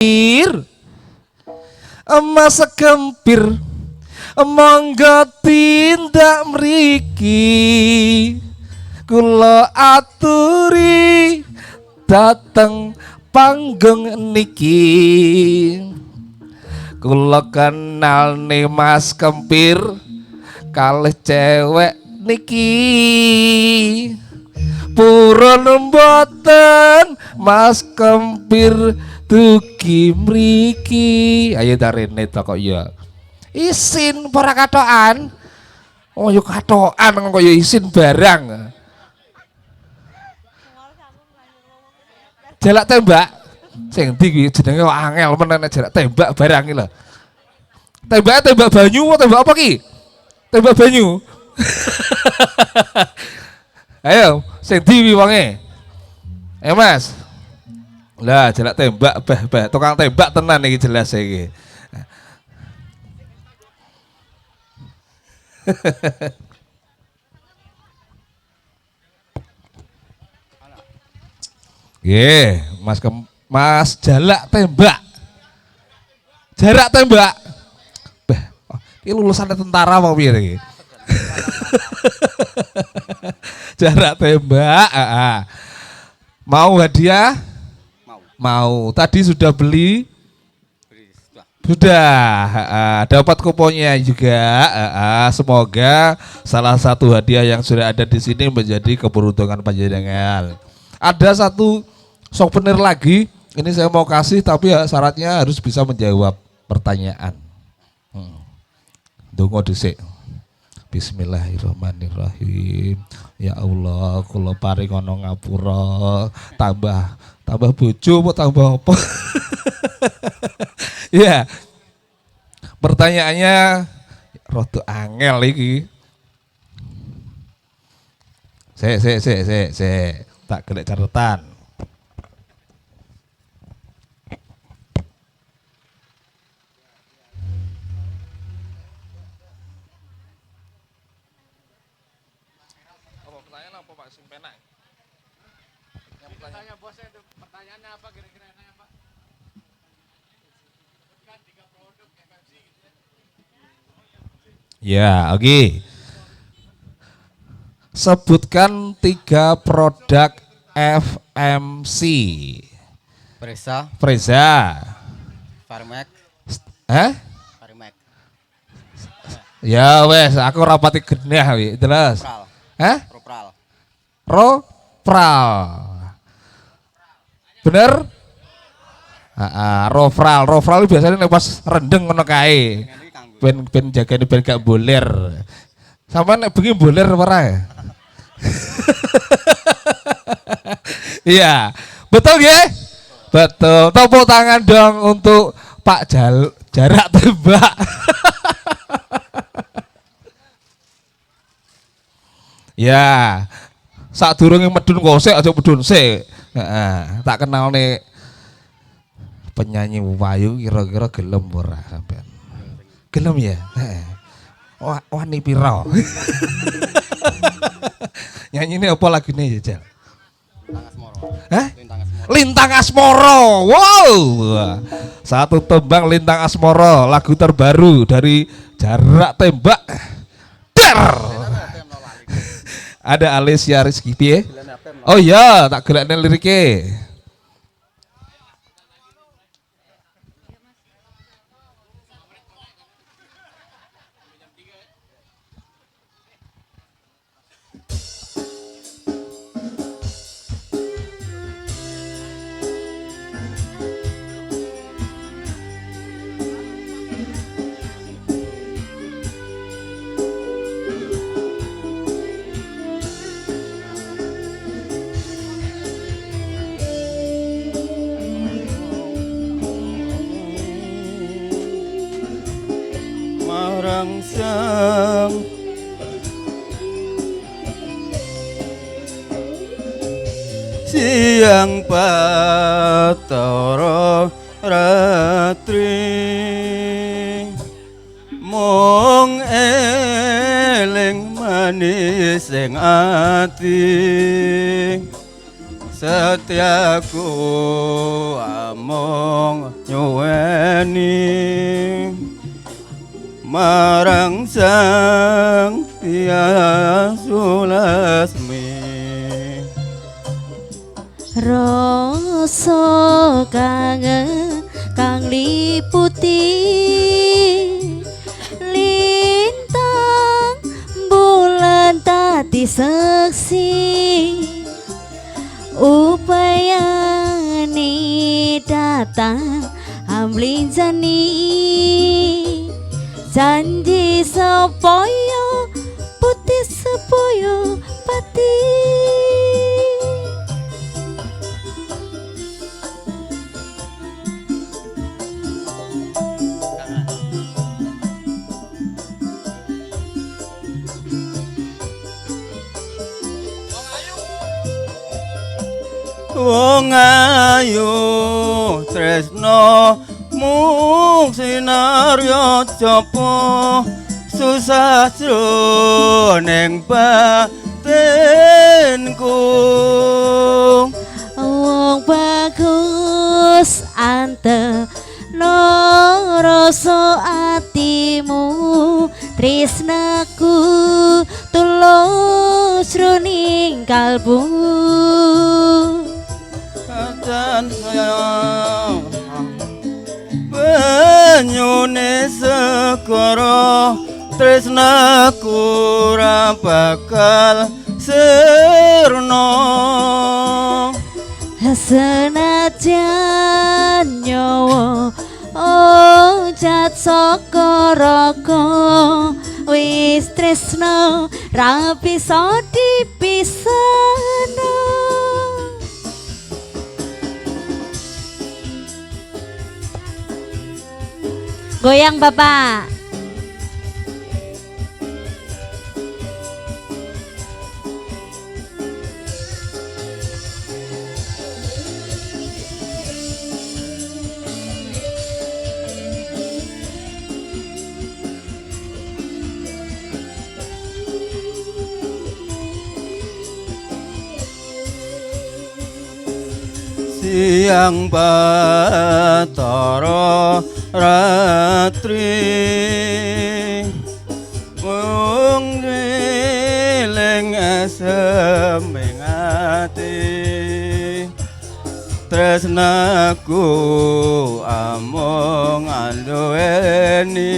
Mas Kempir monggo tindak mriki kula aturi dateng panggung niki. Kula kenal nih Mas Kempir kalih cewek niki. Purun mboten Mas Kempir dugi mriki. Ayo darene to kok ya. Isin para katokan. Oh yo katokan kok ya isin barang. Jalak tembak. Sing ndi kuwi jenenge kok angel menan jalak tembak barang iki lho. Tembak banyu apa tembak apa ki? Tembak banyu. Ayo, sing ndi wonge? Ayo Mas. Lah, jalak tembak bah, tukang tembak tenan iki jelas iki. Nggih, Mas jalak tembak. Jarak tembak. Bah, iki lulusan tentara apa piye iki? Jarak tembak. Mau hadiah? Mau. Tadi sudah beli? Sudah. Dapat kuponnya juga. Semoga salah satu hadiah yang sudah ada di sini menjadi keberuntungan panjenengan. Ada satu souvenir lagi. Ini saya mau kasih tapi syaratnya harus bisa menjawab pertanyaan. Dongo dhisik. Bismillahirrahmanirrahim. Ya Allah, kula paring ana ngapura, tambah bojo apa tambah apa? Ya. Pertanyaannya rada angel iki. Sik. Tak golek catatan. Pertanyaannya apa kira-kira enaknya Pak? Kan 3 produk FMC gitu ya. Ya, oke. Sebutkan 3 produk FMC. Preza. Farmax. Farmax. Ya wes, aku rapati genah wi, jelas. Ropral. Bener? Rofral biasanya pas rendeng ngono kae. Ben jagane ben gak boler. Sampeyan nek bengi boler ora ya? Iya. Betul nggih? Betul. Tepuk tangan dong untuk Pak Jarak Tembak. Ya. Sadurunge medun kosek aja medun sik. Tak kenal nih penyanyi Wayu kira-kira gelem ora sampean. Gelem ya? Wani piro? Nyanyi ini apa lagune ya, Jal? Lintang Asmoro. Wow. Satu tembang Lintang Asmoro, lagu terbaru dari Jarak Tembak. Der. Ada Alicia Rizky piye? Oh iya, tak gelekne lirike. Marangsang siang Bathara ratri mung eling manis sing ati setiaku among nyuweni marang sang Hyang Lasmi. Rasa kangen kang liputi lintang bulan tadi seksi upayane datang amlin janji sepoyo putih sepoyo pati. Wong ayu tresno mung sinaryo jopo susah jroning batinku. Wong bagus ante no rasa atimu tresnaku tulus jroning kalbu. Dan sayang banyune segara tresnaku ra bakal sirna. Senajan nyawa jat saka raga wis tresno ra bisa dipisahno. Goyang Bapak. Siang Bathara ratri mung eling asem ati tresnaku amung anduweni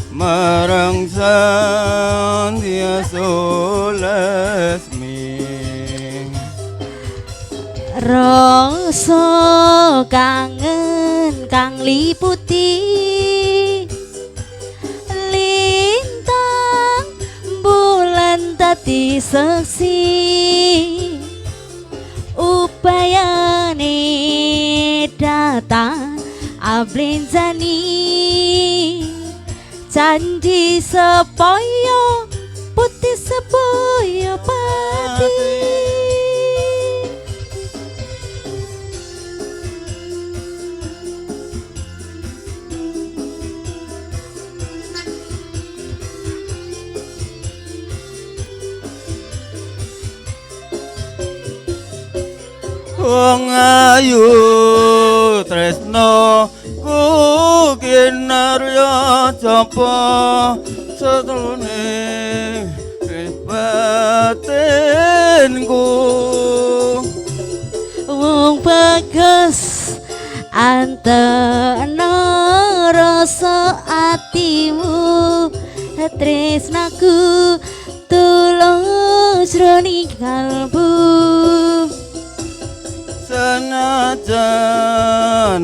marang sang Hyang Lasmi. Rasa kangen kang liputi lintang bulan tadi seksi upayane datang ablin janji sepoyo putih sepoyo pati. Wong ayu tresno ku kinarya japa setrone batinku. Wong bagus antena rasa atimu tresnaku tulus jroning kalbu. Senajan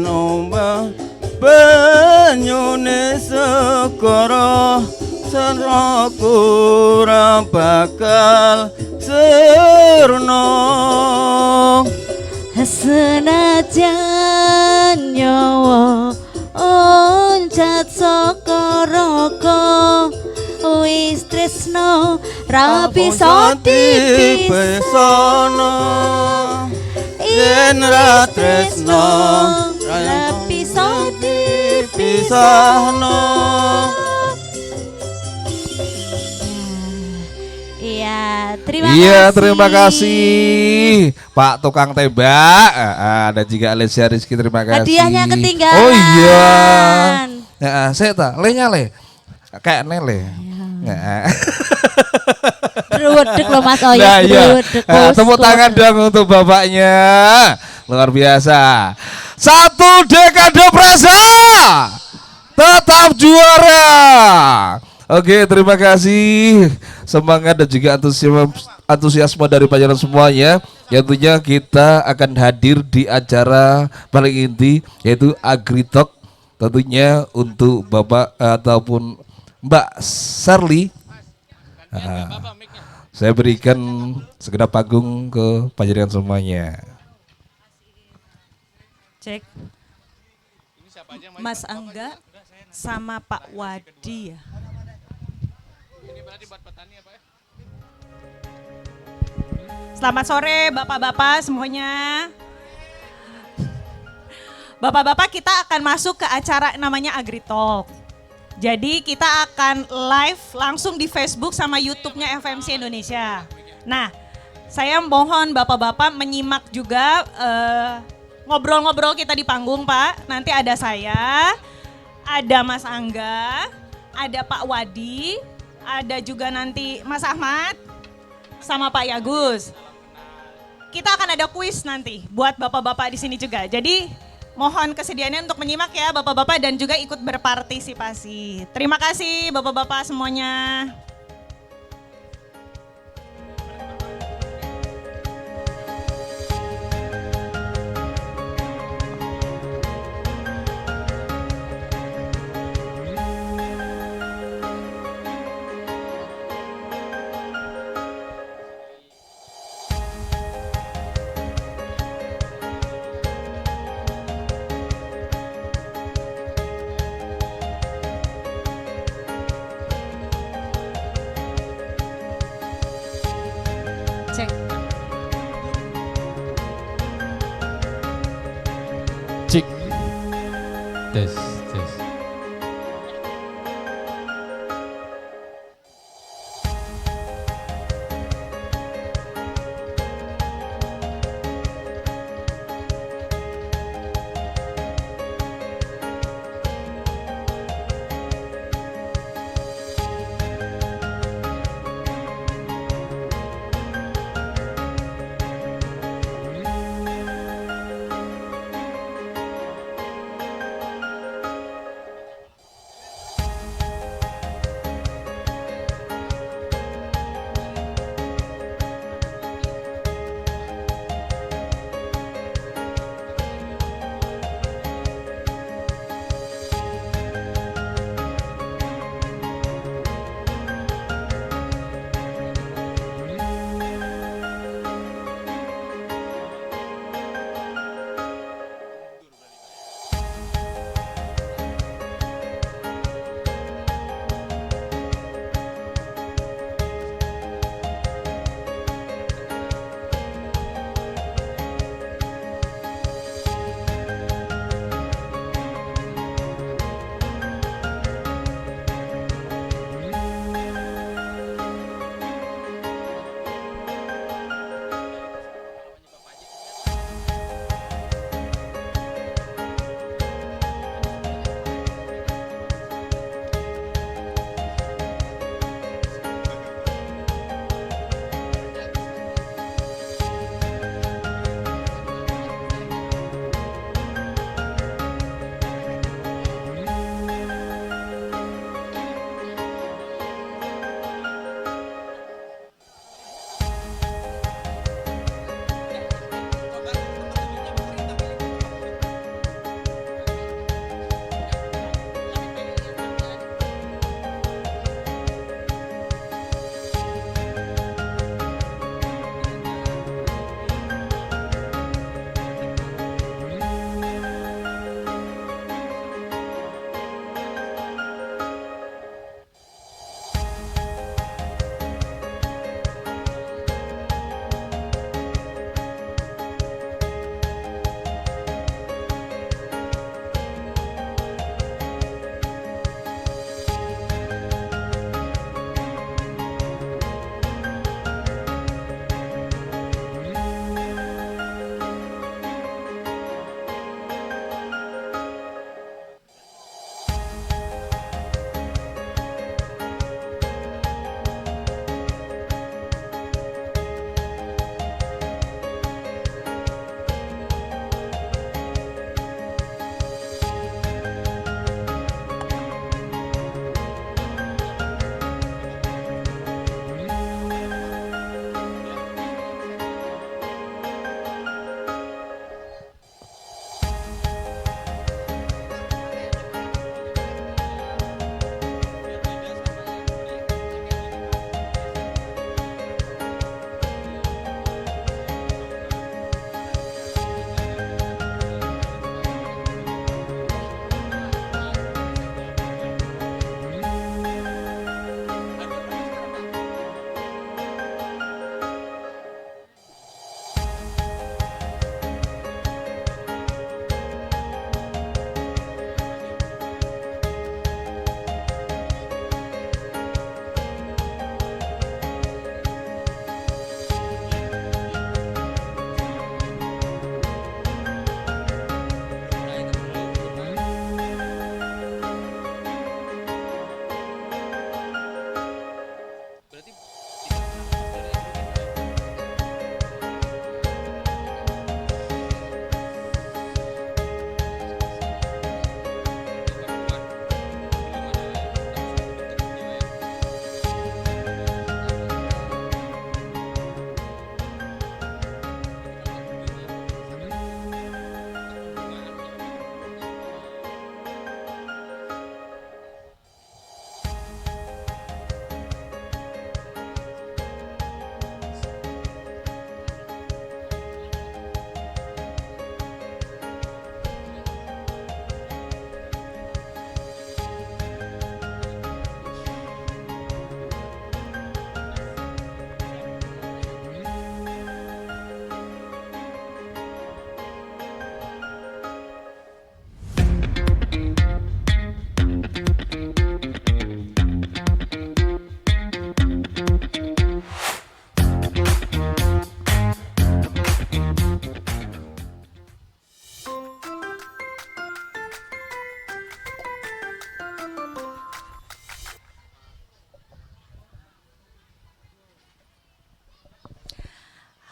ombak banyune segara senraku ra bakal sirna. Senajan nyawa oncat saka raga wis tresno ra bisa dipisahno. Yen ra tresno ra bisa dipisahno. Iya, terima Iya, terima kasih Pak tukang tembak. Dan juga Alessia Rizky, terima kasih. Hadiahnya ketinggalan. Oh iya. Saya tak lenya le. Kayak nele. Berwedek loh Mas Oyos, Nah, iya. berwedek. Tepuk tangan dong untuk bapaknya. Luar biasa. 1 dekade Prasa. Tetap juara. Oke, terima kasih. Semangat dan juga antusiasme dari panjenengan semuanya. Yang tentunya kita akan hadir di acara paling inti yaitu Agritalk. Tentunya untuk Bapak ataupun Mbak Sarli. Saya berikan segenap panggung ke panjenengan semuanya. Cek. Mas Angga sama Pak Wadi ya. Selamat sore Bapak-bapak semuanya. Bapak-bapak, kita akan masuk ke acara namanya Agritalk. Jadi kita akan live langsung di Facebook sama YouTube-nya FMC Indonesia. Nah, saya mohon Bapak-bapak menyimak juga ngobrol-ngobrol kita di panggung, Pak. Nanti ada saya, ada Mas Angga, ada Pak Wadi, ada juga nanti Mas Ahmad, sama Pak Yagus. Kita akan ada kuis nanti buat Bapak-bapak di sini juga. Jadi mohon kesediaannya untuk menyimak ya Bapak-bapak dan juga ikut berpartisipasi. Terima kasih Bapak-bapak semuanya. Cek. Cik. Tes, tes.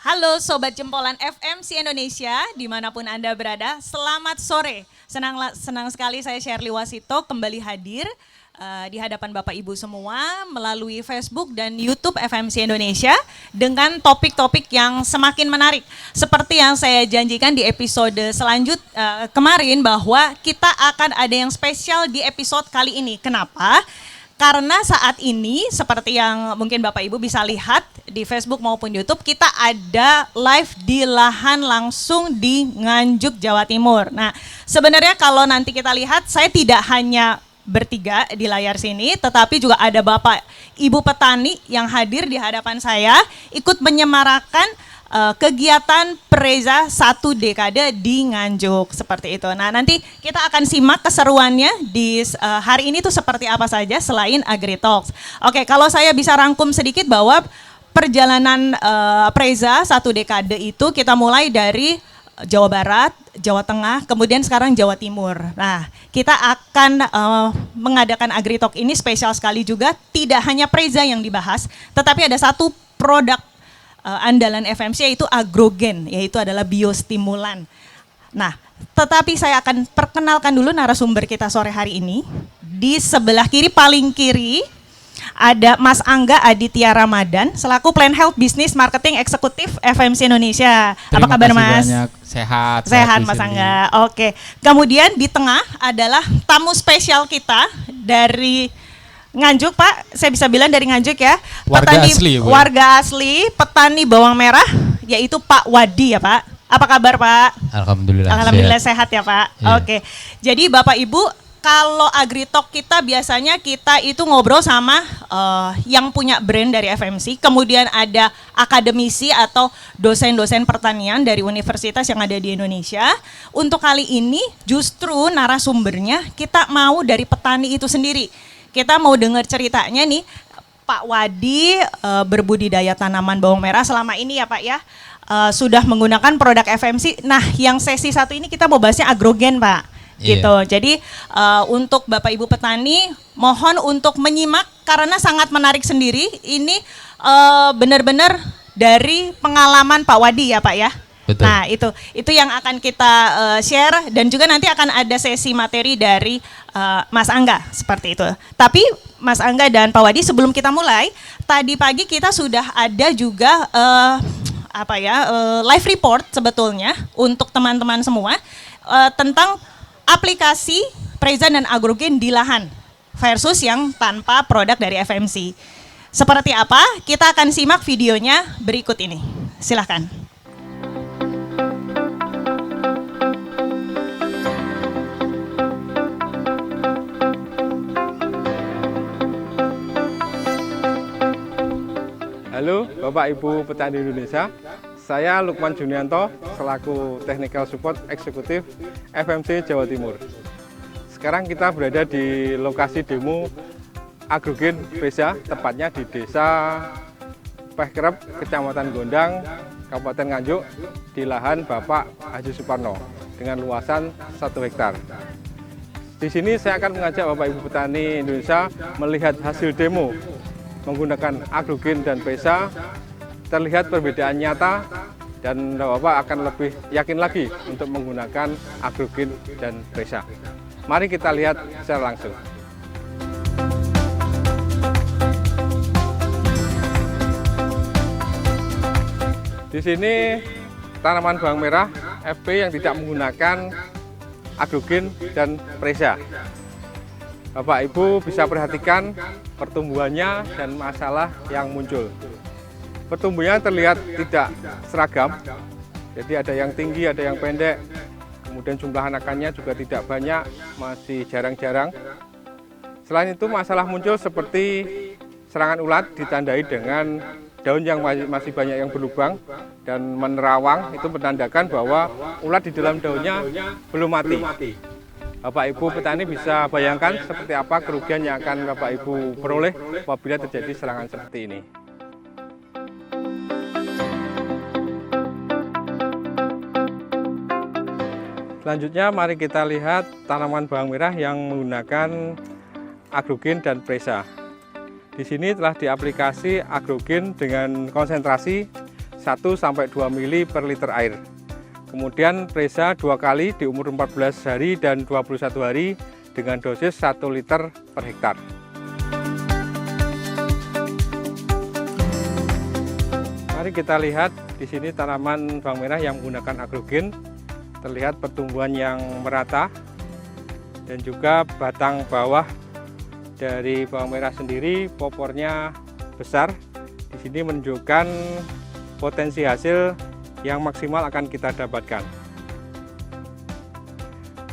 Halo Sobat Jempolan FMC Indonesia, dimanapun Anda berada, selamat sore. Senang sekali saya Shirley Wasito kembali hadir di hadapan Bapak Ibu semua melalui Facebook dan YouTube FMC Indonesia dengan topik-topik yang semakin menarik. Seperti yang saya janjikan di episode kemarin bahwa kita akan ada yang spesial di episode kali ini. Kenapa? Karena saat ini seperti yang mungkin Bapak Ibu bisa lihat di Facebook maupun YouTube, kita ada live di lahan langsung di Nganjuk, Jawa Timur. Nah, sebenarnya kalau nanti kita lihat, saya tidak hanya bertiga di layar sini, tetapi juga ada Bapak Ibu petani yang hadir di hadapan saya, ikut menyemarakan kegiatan Preza 1 dekade di Nganjuk, seperti itu. Nah, nanti kita akan simak keseruannya di hari ini tuh seperti apa saja selain AgriTalks. Oke, kalau saya bisa rangkum sedikit bahwa perjalanan Preza 1 dekade itu kita mulai dari Jawa Barat, Jawa Tengah, kemudian sekarang Jawa Timur. Nah, kita akan mengadakan AgriTalk ini spesial sekali juga, tidak hanya Preza yang dibahas, tetapi ada satu produk andalan FMC yaitu agrogen, yaitu adalah biostimulan. Nah, tetapi saya akan perkenalkan dulu narasumber kita sore hari ini. Di sebelah kiri, paling kiri, ada Mas Angga Aditya Ramadan selaku Plan Health Business Marketing Eksekutif FMC Indonesia. Apa kabar Mas? Banyak. Sehat. Sehat Mas Angga. Oke. Kemudian di tengah adalah tamu spesial kita dari Nganjuk, Pak. Saya bisa bilang dari Nganjuk ya. Warga asli, petani bawang merah, yaitu Pak Wadi ya Pak. Apa kabar Pak? Alhamdulillah sehat ya Pak. Iya. Oke. Jadi Bapak Ibu, kalau AgriTalk kita biasanya kita itu ngobrol sama yang punya brand dari FMC, kemudian ada akademisi atau dosen-dosen pertanian dari universitas yang ada di Indonesia. Untuk kali ini justru narasumbernya kita mau dari petani itu sendiri. Kita mau dengar ceritanya nih, Pak Wadi berbudidaya tanaman bawang merah selama ini ya Pak ya, sudah menggunakan produk FMC. Nah, yang sesi satu ini kita mau bahasnya agrogen Pak. Gitu. Jadi untuk Bapak Ibu petani mohon untuk menyimak karena sangat menarik sendiri. Ini benar-benar dari pengalaman Pak Wadi ya Pak ya. Betul. Nah itu yang akan kita share dan juga nanti akan ada sesi materi dari Mas Angga seperti itu. Tapi Mas Angga dan Pak Wadi, sebelum kita mulai, tadi pagi kita sudah ada juga live report sebetulnya untuk teman-teman semua tentang aplikasi Preza dan agrogen di lahan versus yang tanpa produk dari FMC. Seperti apa? Kita akan simak videonya berikut ini. Silahkan. Halo Bapak Ibu petani Indonesia, saya Lukman Junianto selaku Technical Support Eksekutif FMC Jawa Timur. Sekarang kita berada di lokasi demo agrogen Preza, tepatnya di Desa Pehkrep, Kecamatan Gondang, Kabupaten Nganjuk, di lahan Bapak Haji Suparno dengan luasan 1 hektar. Di sini saya akan mengajak Bapak Ibu petani Indonesia melihat hasil demo menggunakan agrogen dan Preza. Terlihat perbedaan nyata dan Bapak akan lebih yakin lagi untuk menggunakan agrogen dan Preza. Mari kita lihat secara langsung. Di sini tanaman bawang merah FP yang tidak menggunakan agrogen dan Preza. Bapak Ibu bisa perhatikan pertumbuhannya dan masalah yang muncul. Pertumbuhannya terlihat tidak seragam, jadi ada yang tinggi, ada yang pendek, kemudian jumlah anakannya juga tidak banyak, masih jarang-jarang. Selain itu masalah muncul seperti serangan ulat ditandai dengan daun yang masih banyak yang berlubang dan menerawang, itu menandakan bahwa ulat di dalam daunnya belum mati. Bapak Ibu petani bisa bayangkan seperti apa kerugian yang akan Bapak Ibu peroleh apabila terjadi serangan seperti ini. Selanjutnya mari kita lihat tanaman bawang merah yang menggunakan agrogen dan Preza. Di sini telah diaplikasi agrogen dengan konsentrasi 1 sampai 2 mili per liter air. Kemudian Preza 2 kali di umur 14 hari dan 21 hari dengan dosis 1 liter per hektar. Mari kita lihat di sini tanaman bawang merah yang menggunakan agrogen. Terlihat pertumbuhan yang merata dan juga batang bawah dari bawang merah sendiri popornya besar. Di sini menunjukkan potensi hasil yang maksimal akan kita dapatkan.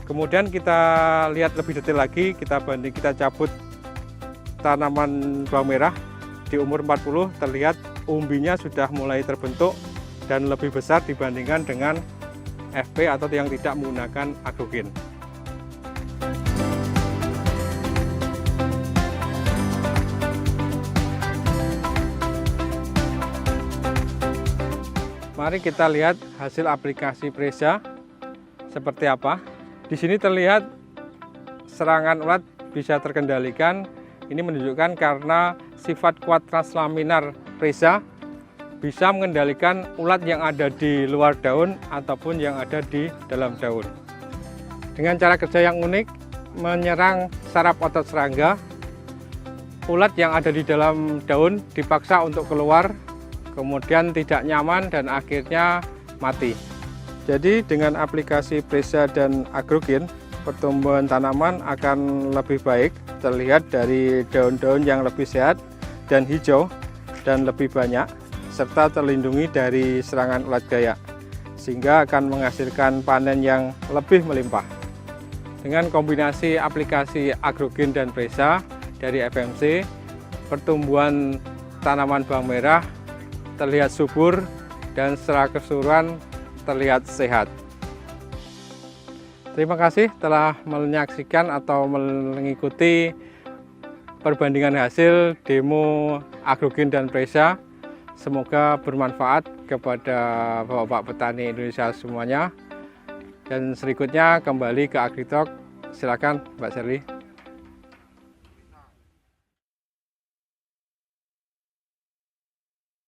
Kemudian kita lihat lebih detail lagi, kita cabut tanaman bawang merah di umur 40, terlihat umbinya sudah mulai terbentuk dan lebih besar dibandingkan dengan FP atau yang tidak menggunakan agrogen. Mari kita lihat hasil aplikasi Preza seperti apa. Di sini terlihat serangan ulat bisa terkendalikan. Ini menunjukkan karena sifat kuat translaminar Preza bisa mengendalikan ulat yang ada di luar daun ataupun yang ada di dalam daun. Dengan cara kerja yang unik, menyerang saraf otot serangga, ulat yang ada di dalam daun dipaksa untuk keluar, kemudian tidak nyaman dan akhirnya mati. Jadi dengan aplikasi Preza dan agrogen, pertumbuhan tanaman akan lebih baik, terlihat dari daun-daun yang lebih sehat dan hijau dan lebih banyak, serta terlindungi dari serangan ulat gaya, sehingga akan menghasilkan panen yang lebih melimpah. Dengan kombinasi aplikasi agrogen dan Preza dari FMC, pertumbuhan tanaman bawang merah terlihat subur dan secara keseluruhan terlihat sehat. Terima kasih telah menyaksikan atau mengikuti perbandingan hasil demo agrogen dan Preza. Semoga bermanfaat kepada Bapak petani Indonesia semuanya. Dan berikutnya kembali ke AgriTalk. Silakan Mbak Sherly.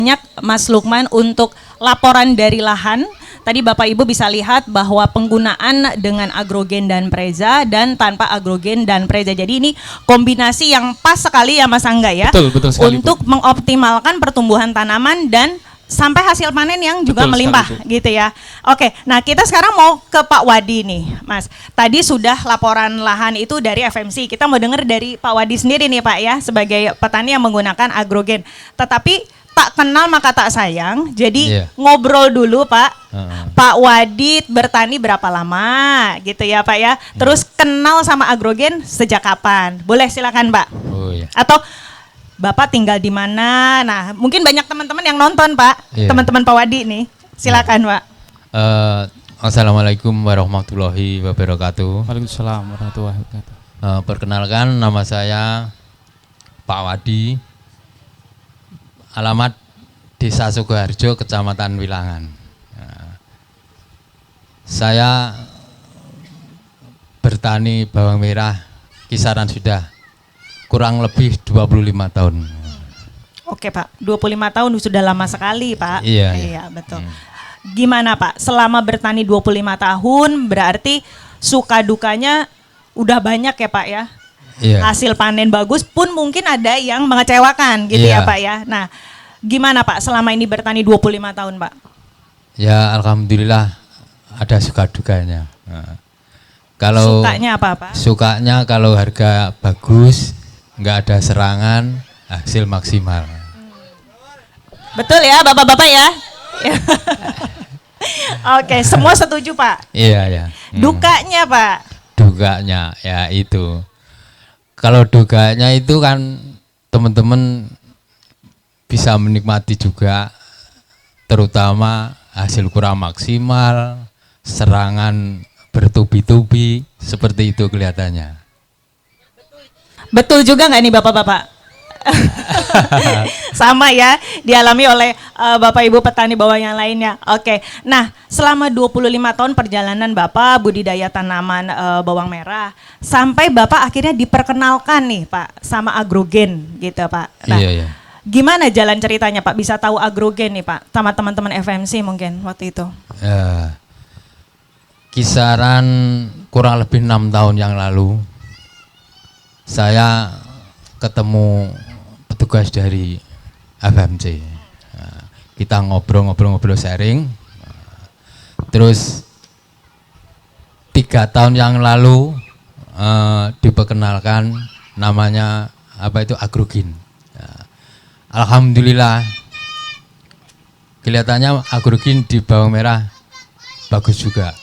Banyak Mas Lukman untuk laporan dari lahan. Tadi Bapak Ibu bisa lihat bahwa penggunaan dengan agrogen dan Preza dan tanpa agrogen dan Preza. Jadi ini kombinasi yang pas sekali ya Mas Angga ya. Betul sekali, untuk mengoptimalkan pertumbuhan tanaman dan sampai hasil panen yang juga melimpah gitu ya. Oke, nah kita sekarang mau ke Pak Wadi nih Mas. Tadi sudah laporan lahan itu dari FMC. Kita mau dengar dari Pak Wadi sendiri nih Pak ya, sebagai petani yang menggunakan agrogen. Tetapi tak kenal maka tak sayang, jadi ngobrol dulu Pak. Pak Wadid bertani berapa lama gitu ya Pak ya. Terus kenal sama agrogen sejak kapan? Boleh silakan Pak. Oh, iya. Atau Bapak tinggal di mana? Nah mungkin banyak teman-teman yang nonton Pak, teman-teman Pak Wadi nih. Silakan Pak. Assalamualaikum warahmatullahi wabarakatuh. Waalaikumsalam warahmatullahi wabarakatuh. Perkenalkan nama saya Pak Wadi. Alamat Desa Sukoharjo, Kecamatan Wilangan. Saya bertani bawang merah kisaran sudah kurang lebih 25 tahun. Oke Pak, 25 tahun sudah lama sekali Pak. Iya. Betul. Gimana Pak, selama bertani 25 tahun berarti suka dukanya udah banyak ya Pak ya? Iya. Hasil panen bagus pun mungkin ada yang mengecewakan gitu ya Pak ya. Nah, gimana Pak selama ini bertani 25 tahun Pak? Ya alhamdulillah ada suka dukanya. Nah, kalau sukanya apa Pak? Sukanya kalau harga bagus, nggak ada serangan, hasil maksimal. Betul ya Bapak-bapak ya? Oke, semua setuju Pak? Iya. Dukanya Pak? Dukanya ya itu. Kalau dukanya itu kan teman-teman bisa menikmati juga, terutama hasil kurang maksimal, serangan bertubi-tubi, seperti itu kelihatannya. Betul juga nggak nih Bapak-bapak? Sama ya, dialami oleh Bapak Ibu petani bawang yang lainnya. Oke, nah selama 25 tahun perjalanan Bapak budidaya tanaman bawang merah, sampai Bapak akhirnya diperkenalkan nih Pak sama agrogen gitu Pak. Nah, Iya. Gimana jalan ceritanya Pak bisa tahu agrogen nih Pak sama teman-teman FMC mungkin waktu itu? Kisaran kurang lebih 6 tahun yang lalu saya ketemu petugas dari FMC. Kita ngobrol-ngobrol sharing. Terus 3 tahun yang lalu diperkenalkan namanya agrogen. Alhamdulillah kelihatannya agrogen di bawang merah bagus juga,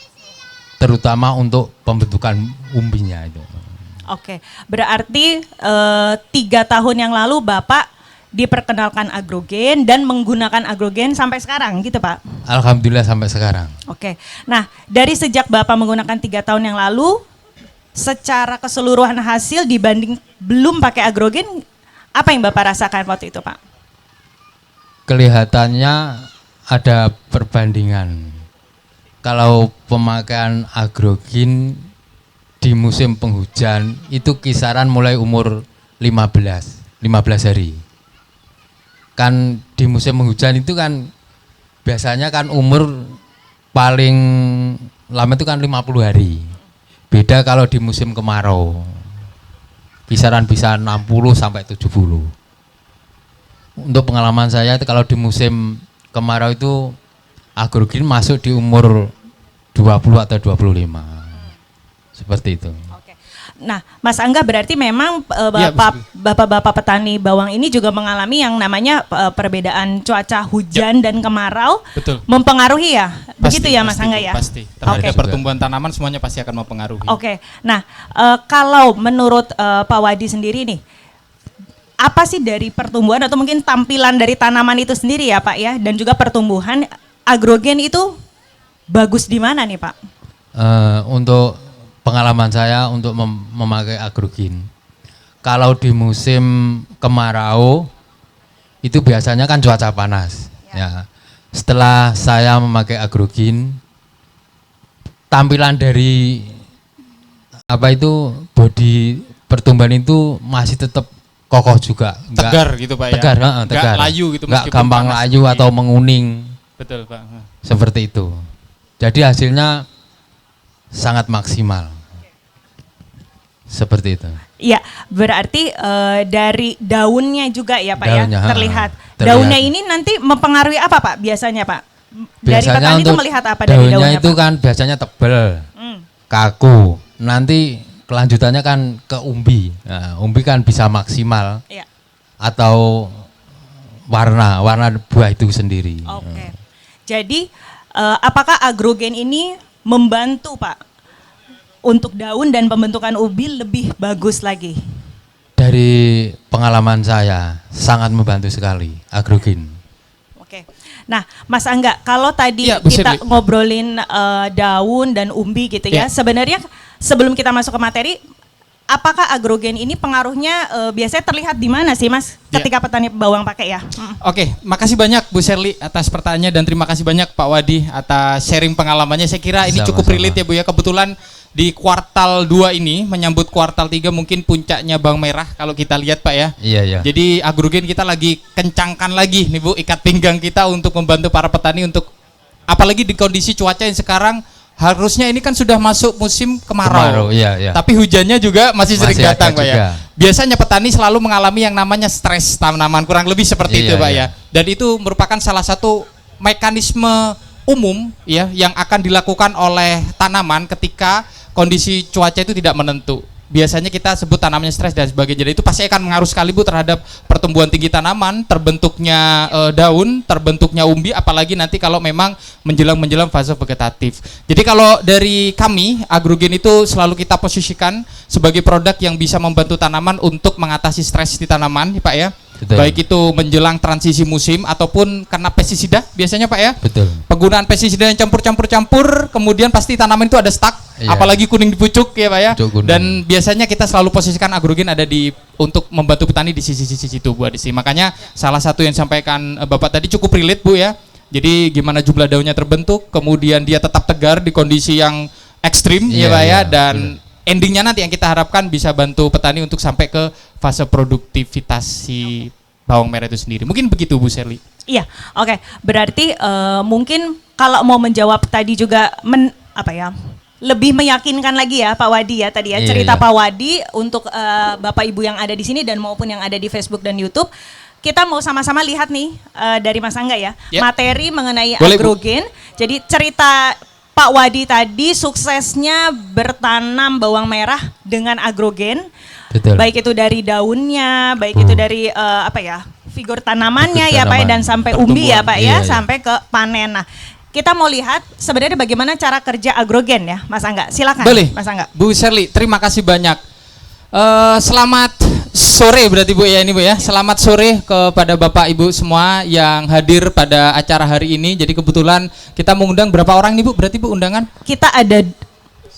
terutama untuk pembentukan umbinya itu. Oke, berarti 3 tahun yang lalu Bapak diperkenalkan agrogen dan menggunakan agrogen sampai sekarang gitu Pak? Alhamdulillah sampai sekarang. Oke, nah dari sejak Bapak menggunakan 3 tahun yang lalu, secara keseluruhan hasil dibanding belum pakai agrogen, apa yang Bapak rasakan waktu itu Pak? Kelihatannya ada perbandingan. Kalau pemakaian agrogen di musim penghujan itu kisaran mulai umur 15 hari. Kan di musim penghujan itu kan biasanya kan umur paling lama itu kan 50 hari. Beda kalau di musim kemarau. Kisaran bisa 60 sampai 70. Untuk pengalaman saya itu kalau di musim kemarau itu agrogen masuk di umur 20 atau 25. Seperti itu. Nah, Mas Angga berarti memang bapak-bapak petani bawang ini juga mengalami yang namanya perbedaan cuaca hujan dan kemarau. Betul. Mempengaruhi ya? Begitu ya Mas Angga Bu, ya? Pasti. Terhadap pertumbuhan tanaman semuanya pasti akan mempengaruhi. Oke. Nah, kalau menurut Pak Wadi sendiri nih, apa sih dari pertumbuhan atau mungkin tampilan dari tanaman itu sendiri ya Pak ya, dan juga pertumbuhan agrogen itu bagus di mana nih Pak? Untuk pengalaman saya untuk memakai agrogen, kalau di musim kemarau itu biasanya kan cuaca panas. Ya. Setelah saya memakai agrogen, tampilan dari body pertumbuhan itu masih tetap kokoh juga, Tegar gitu Pak ya. tegar. Nggak layu gitu, nggak meskipun gampang panas layu tinggi. atau menguning. Betul Pak. Seperti itu. Jadi hasilnya sangat maksimal. Seperti itu. Iya, berarti dari daunnya juga ya Pak Daunnya, ya terlihat. terlihat. Daunnya ini nanti mempengaruhi apa Pak biasanya Pak? Dari Biasanya petani itu untuk melihat apa dari daunnya daunnya itu Pak? kan biasanya tebal, kaku. Nanti kelanjutannya kan ke umbi. Nah, umbi kan bisa maksimal. Iya. Atau warna buah itu sendiri. Oke. Jadi apakah agrogen ini membantu Pak untuk daun dan pembentukan ubi lebih bagus lagi? Dari pengalaman saya sangat membantu sekali agrogen. Oke. Nah, Mas Angga, kalau tadi Iya, Bu kita Shirley. ngobrolin daun dan umbi gitu ya, Iya. sebenarnya sebelum kita masuk ke materi, apakah agrogen ini pengaruhnya biasanya terlihat di mana sih Mas Iya. ketika petani bawang pakai ya? Oke, makasih banyak Bu Shirley atas pertanyaannya dan terima kasih banyak Pak Wadi atas sharing pengalamannya. Saya kira ini cukup Sama-sama. relate ya Bu ya. Kebetulan di kuartal 2 ini menyambut kuartal 3 mungkin puncaknya bawang merah kalau kita lihat Pak ya. Iya. Jadi agrogen kita lagi kencangkan lagi nih Bu, ikat pinggang kita untuk membantu para petani untuk apalagi di kondisi cuaca yang sekarang harusnya ini kan sudah masuk musim kemarau. Iya. Tapi hujannya juga masih sering Masih datang ada Pak ya. juga. Biasanya petani selalu mengalami yang namanya stres tanaman, kurang lebih seperti itu Iya, Pak iya. ya. Dan itu merupakan salah satu mekanisme umum ya yang akan dilakukan oleh tanaman ketika kondisi cuaca itu tidak menentu. Biasanya kita sebut tanamannya stres dan sebagainya. Jadi itu pasti akan mengaruh sekali Bu terhadap pertumbuhan tinggi tanaman, terbentuknya daun, terbentuknya umbi, apalagi nanti kalau memang menjelang fase vegetatif. Jadi kalau dari kami, agrogen itu selalu kita posisikan sebagai produk yang bisa membantu tanaman untuk mengatasi stres di tanaman, Pak ya. Betul. Baik itu menjelang transisi musim ataupun karena pestisida biasanya Pak ya. Betul. Penggunaan pestisida yang campur-campur, kemudian pasti tanaman itu ada stuck, Iya. apalagi kuning di pucuk ya Pak ya. Pucuk kuning. Dan biasanya kita selalu posisikan agrogen ada di untuk membantu petani di sisi-sisi situ Bu Adisi. Makanya salah satu yang disampaikan Bapak tadi cukup relate Bu ya. Jadi gimana jumlah daunnya terbentuk, kemudian dia tetap tegar di kondisi yang ekstrim ya Iya, Pak ya, iya, dan endingnya nanti yang kita harapkan bisa bantu petani untuk sampai ke fase produktivitas si bawang merah itu sendiri. Mungkin begitu Bu Sherly. Iya, oke. Berarti mungkin kalau mau menjawab tadi juga lebih meyakinkan lagi ya Pak Wadi ya tadi ya, Iya, cerita iya. Pak Wadi untuk Bapak Ibu yang ada di sini dan maupun yang ada di Facebook dan YouTube. Kita mau sama-sama lihat nih dari Mas Angga ya, Ya. materi mengenai Boleh, Bu. agrogen. Jadi cerita Pak Wadi tadi suksesnya bertanam bawang merah dengan agrogen. Betul. Baik itu dari daunnya, baik itu dari figur tanamannya Figur ya Pak ya, tanaman. dan sampai umbi ya Pak ya, Iya, iya. sampai ke panen. Nah, kita mau lihat sebenarnya bagaimana cara kerja agrogen ya, Mas Angga. Silakan, Boleh. Mas Angga. Bu Sherly, terima kasih banyak. Selamat sore berarti Bu ya ini Bu ya. Selamat sore kepada Bapak Ibu semua yang hadir pada acara hari ini. Jadi kebetulan kita mengundang berapa orang nih Bu? Berarti Bu undangan? Kita ada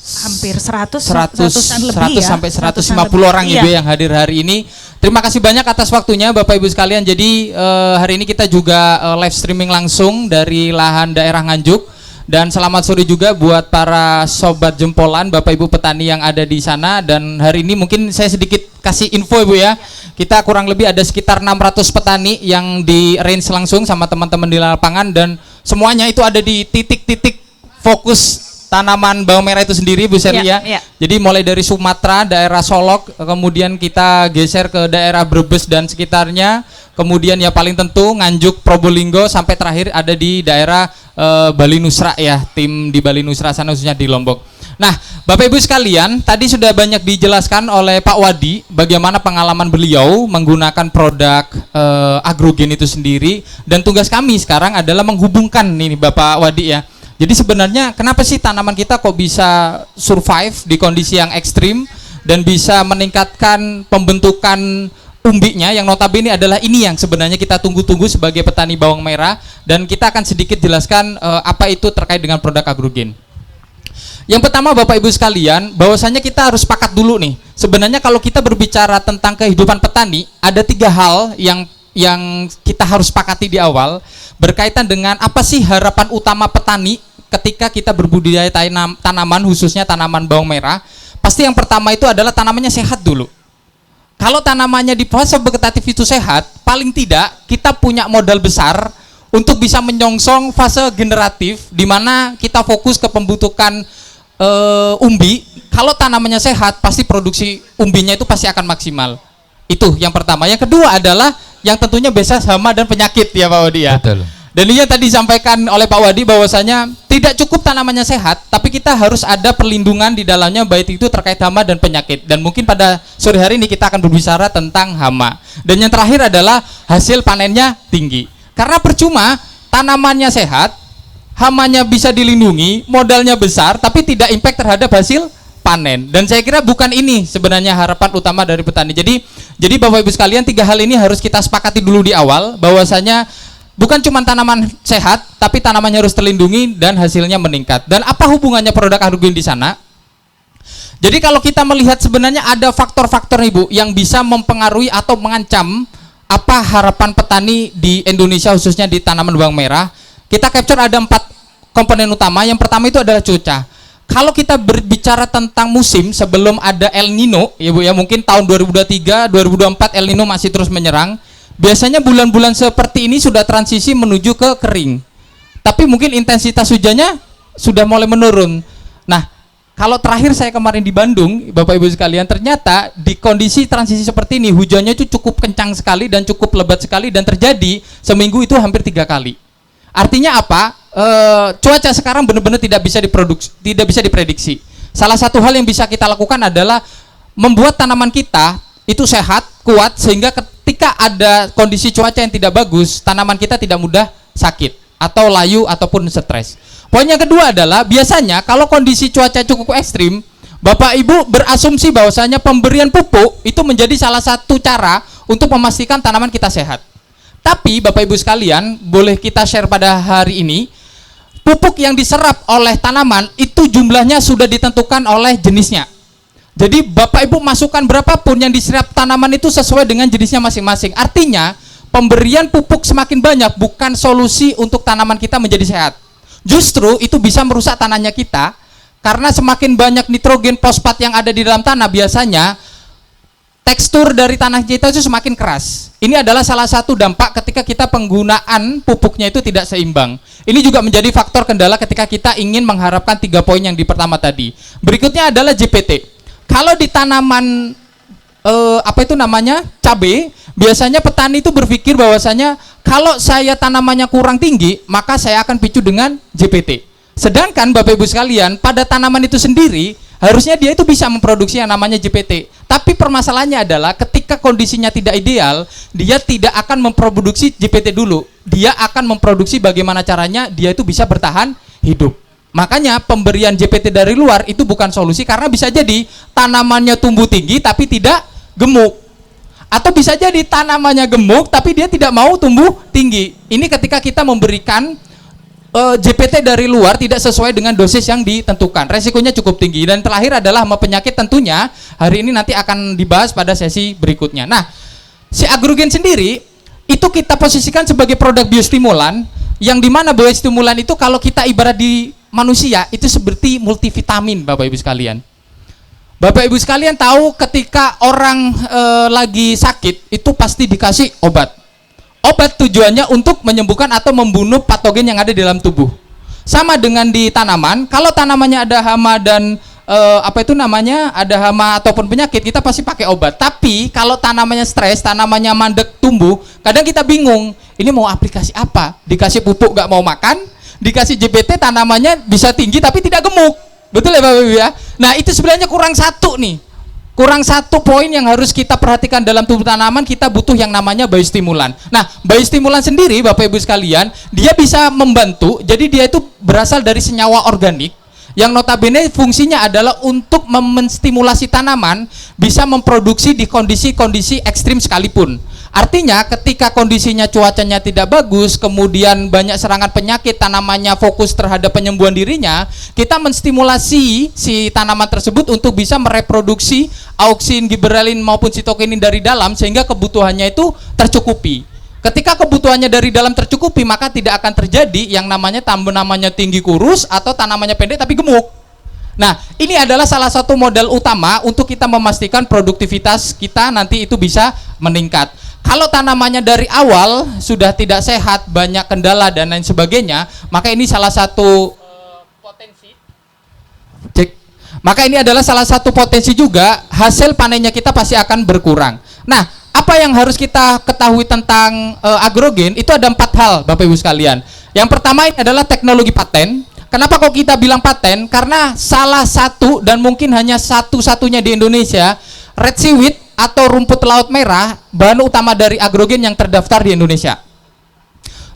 hampir 100 ratusan lebih 100 ya. sampai 150 Ratusan lebih. orang Iya. Ibu yang hadir hari ini. Terima kasih banyak atas waktunya Bapak Ibu sekalian. Jadi hari ini kita juga live streaming langsung dari lahan daerah Nganjuk. Dan selamat sore juga buat para sobat jempolan Bapak Ibu petani yang ada di sana. Dan hari ini mungkin saya sedikit kasih info Ibu ya. Kita kurang lebih ada sekitar 600 petani yang di range langsung sama teman-teman di lapangan. Dan semuanya itu ada di titik-titik fokus tanaman bawang merah itu sendiri Bu Sherly Iya, ya. iya. Jadi mulai dari Sumatera, daerah Solok, kemudian kita geser ke daerah Brebes dan sekitarnya, kemudian ya paling tentu Nganjuk, Probolinggo, sampai terakhir ada di daerah Bali Nusra ya, tim di Bali Nusra sana khususnya di Lombok. Nah, Bapak Ibu sekalian, tadi sudah banyak dijelaskan oleh Pak Wadi bagaimana pengalaman beliau menggunakan produk agrogen itu sendiri, dan tugas kami sekarang adalah menghubungkan ini Bapak Wadi ya. Jadi sebenarnya kenapa sih tanaman kita kok bisa survive di kondisi yang ekstrim dan bisa meningkatkan pembentukan umbinya yang notabene adalah ini yang sebenarnya kita tunggu-tunggu sebagai petani bawang merah, dan kita akan sedikit jelaskan apa itu terkait dengan produk agrogen. Yang pertama Bapak Ibu sekalian, bahwasanya kita harus sepakat dulu nih. Sebenarnya kalau kita berbicara tentang kehidupan petani, ada 3 hal yang kita harus sepakati di awal berkaitan dengan apa sih harapan utama petani ketika kita berbudidaya tanaman, khususnya tanaman bawang merah. Pasti yang pertama itu adalah tanamannya sehat dulu. Kalau tanamannya di fase vegetatif itu sehat, paling tidak kita punya modal besar untuk bisa menyongsong fase generatif di mana kita fokus ke pembentukan umbi. Kalau tanamannya sehat, pasti produksi umbinya itu pasti akan maksimal. Itu yang pertama. Yang kedua adalah yang tentunya biasa hama dan penyakit ya Pak Wadi ya. Betul. Dan ini yang tadi disampaikan oleh Pak Wadi bahwasanya tidak cukup tanamannya sehat, tapi kita harus ada perlindungan di dalamnya baik itu terkait hama dan penyakit. Dan mungkin pada sore hari ini kita akan berbicara tentang hama. Dan yang terakhir adalah hasil panennya tinggi. Karena percuma tanamannya sehat, hamanya bisa dilindungi, modalnya besar, tapi tidak impact terhadap hasil panen. Dan saya kira bukan ini sebenarnya harapan utama dari petani. Jadi Bapak Ibu sekalian, 3 hal ini harus kita sepakati dulu di awal, bahwasanya bukan cuma tanaman sehat, tapi tanamannya harus terlindungi dan hasilnya meningkat. Dan apa hubungannya produk agrogen di sana? Jadi kalau kita melihat sebenarnya ada faktor-faktor Ibu yang bisa mempengaruhi atau mengancam apa harapan petani di Indonesia khususnya di tanaman bawang merah. Kita capture ada 4 komponen utama. Yang pertama itu adalah cuaca. Kalau kita berbicara tentang musim sebelum ada El Nino, ya Bu ya, mungkin tahun 2023, 2024 El Nino masih terus menyerang. Biasanya bulan-bulan seperti ini sudah transisi menuju ke kering. Tapi mungkin intensitas hujannya sudah mulai menurun. Nah, kalau terakhir saya kemarin di Bandung, Bapak Ibu sekalian, ternyata di kondisi transisi seperti ini hujannya itu cukup kencang sekali dan cukup lebat sekali, dan terjadi seminggu itu hampir 3 kali. Artinya apa? Cuaca sekarang benar-benar tidak bisa diprediksi. Salah satu hal yang bisa kita lakukan adalah membuat tanaman kita itu sehat, kuat, sehingga ketika ada kondisi cuaca yang tidak bagus, tanaman kita tidak mudah sakit atau layu ataupun stres. Poin yang kedua adalah biasanya kalau kondisi cuaca cukup ekstrim, Bapak Ibu berasumsi bahwasanya pemberian pupuk itu menjadi salah satu cara untuk memastikan tanaman kita sehat. Tapi Bapak Ibu sekalian, boleh kita share pada hari ini, pupuk yang diserap oleh tanaman itu jumlahnya sudah ditentukan oleh jenisnya. Jadi Bapak Ibu masukkan berapapun yang diserap tanaman itu sesuai dengan jenisnya masing-masing. Artinya pemberian pupuk semakin banyak bukan solusi untuk tanaman kita menjadi sehat. Justru itu bisa merusak tanahnya kita, karena semakin banyak nitrogen, fosfat yang ada di dalam tanah, biasanya tekstur dari tanah kita itu semakin keras. Ini adalah salah satu dampak ketika kita penggunaan pupuknya itu tidak seimbang. Ini juga menjadi faktor kendala ketika kita ingin mengharapkan 3 poin yang di pertama tadi. Berikutnya adalah JPT. Kalau di tanaman cabai, biasanya petani itu berpikir bahwasanya kalau saya tanamannya kurang tinggi, maka saya akan picu dengan JPT. Sedangkan Bapak Ibu sekalian, pada tanaman itu sendiri harusnya dia itu bisa memproduksi yang namanya JPT. Tapi permasalahannya adalah ketika kondisinya tidak ideal, dia tidak akan memproduksi JPT dulu. Dia akan memproduksi bagaimana caranya dia itu bisa bertahan hidup. Makanya pemberian JPT dari luar itu bukan solusi, karena bisa jadi tanamannya tumbuh tinggi tapi tidak gemuk. Atau bisa jadi tanamannya gemuk tapi dia tidak mau tumbuh tinggi. Ini ketika kita memberikan JPT dari luar tidak sesuai dengan dosis yang ditentukan, resikonya cukup tinggi. Dan terakhir adalah hama penyakit, tentunya hari ini nanti akan dibahas pada sesi berikutnya. Nah, si agrogen sendiri itu kita posisikan sebagai produk biostimulan, yang dimana biostimulan itu kalau kita ibarat di manusia itu seperti multivitamin, Bapak Ibu sekalian. Bapak Ibu sekalian tahu ketika orang lagi sakit itu pasti dikasih obat. Obat tujuannya untuk menyembuhkan atau membunuh patogen yang ada di dalam tubuh. Sama dengan di tanaman, kalau tanamannya ada hama dan ada hama ataupun penyakit, kita pasti pakai obat. Tapi kalau tanamannya stres, tanamannya mandek tumbuh, kadang kita bingung, ini mau aplikasi apa? Dikasih pupuk gak mau makan, dikasih JPT tanamannya bisa tinggi tapi tidak gemuk. Betul ya Bapak Ibu ya? Nah, itu sebenarnya kurang satu nih. Kurang satu poin yang harus kita perhatikan dalam tubuh tanaman. Kita butuh yang namanya biostimulan. Nah, biostimulan sendiri Bapak Ibu sekalian, dia bisa membantu. Jadi dia itu berasal dari senyawa organik yang notabene fungsinya adalah untuk menstimulasi tanaman bisa memproduksi di kondisi-kondisi ekstrim sekalipun. Artinya ketika kondisinya cuacanya tidak bagus, kemudian banyak serangan penyakit, tanamannya fokus terhadap penyembuhan dirinya, kita menstimulasi si tanaman tersebut untuk bisa mereproduksi auksin, giberelin maupun sitokinin dari dalam, sehingga kebutuhannya itu tercukupi. Ketika kebutuhannya dari dalam tercukupi, maka tidak akan terjadi yang namanya tanamannya tinggi kurus atau tanamannya pendek tapi gemuk. Nah, ini adalah salah satu modal utama untuk kita memastikan produktivitas kita nanti itu bisa meningkat. Kalau tanamannya dari awal sudah tidak sehat, banyak kendala dan lain sebagainya, maka ini salah satu potensi. Maka ini adalah salah satu potensi juga, hasil panennya kita pasti akan berkurang. Nah, apa yang harus kita ketahui tentang agrogen? Itu ada 4 hal Bapak Ibu sekalian. Yang pertama ini adalah teknologi paten. Kenapa kok kita bilang paten? Karena salah satu dan mungkin hanya satu-satunya di Indonesia, red seaweed atau rumput laut merah, bahan utama dari agrogen yang terdaftar di Indonesia.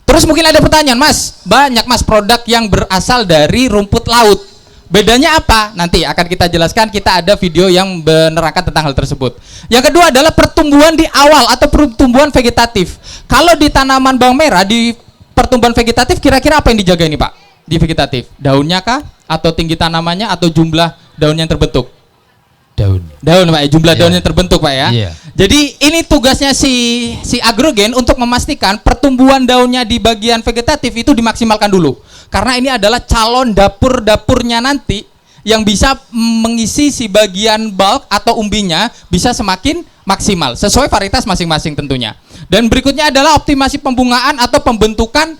Terus mungkin ada pertanyaan, Mas, banyak Mas produk yang berasal dari rumput laut. Bedanya apa? Nanti akan kita jelaskan, kita ada video yang menerangkan tentang hal tersebut. Yang kedua adalah pertumbuhan di awal atau pertumbuhan vegetatif. Kalau di tanaman bawang merah, di pertumbuhan vegetatif kira-kira apa yang dijaga ini Pak? Di vegetatif, daunnya kah? Atau tinggi tanamannya? Atau jumlah daun yang terbentuk? Daun Pak, jumlah daun yang terbentuk Pak ya. Jadi ini tugasnya si agrogen untuk memastikan pertumbuhan daunnya di bagian vegetatif itu dimaksimalkan dulu. Karena ini adalah calon dapur-dapurnya nanti yang bisa mengisi si bagian bulk atau umbinya bisa semakin maksimal sesuai varietas masing-masing tentunya. Dan berikutnya adalah optimasi pembungaan atau pembentukan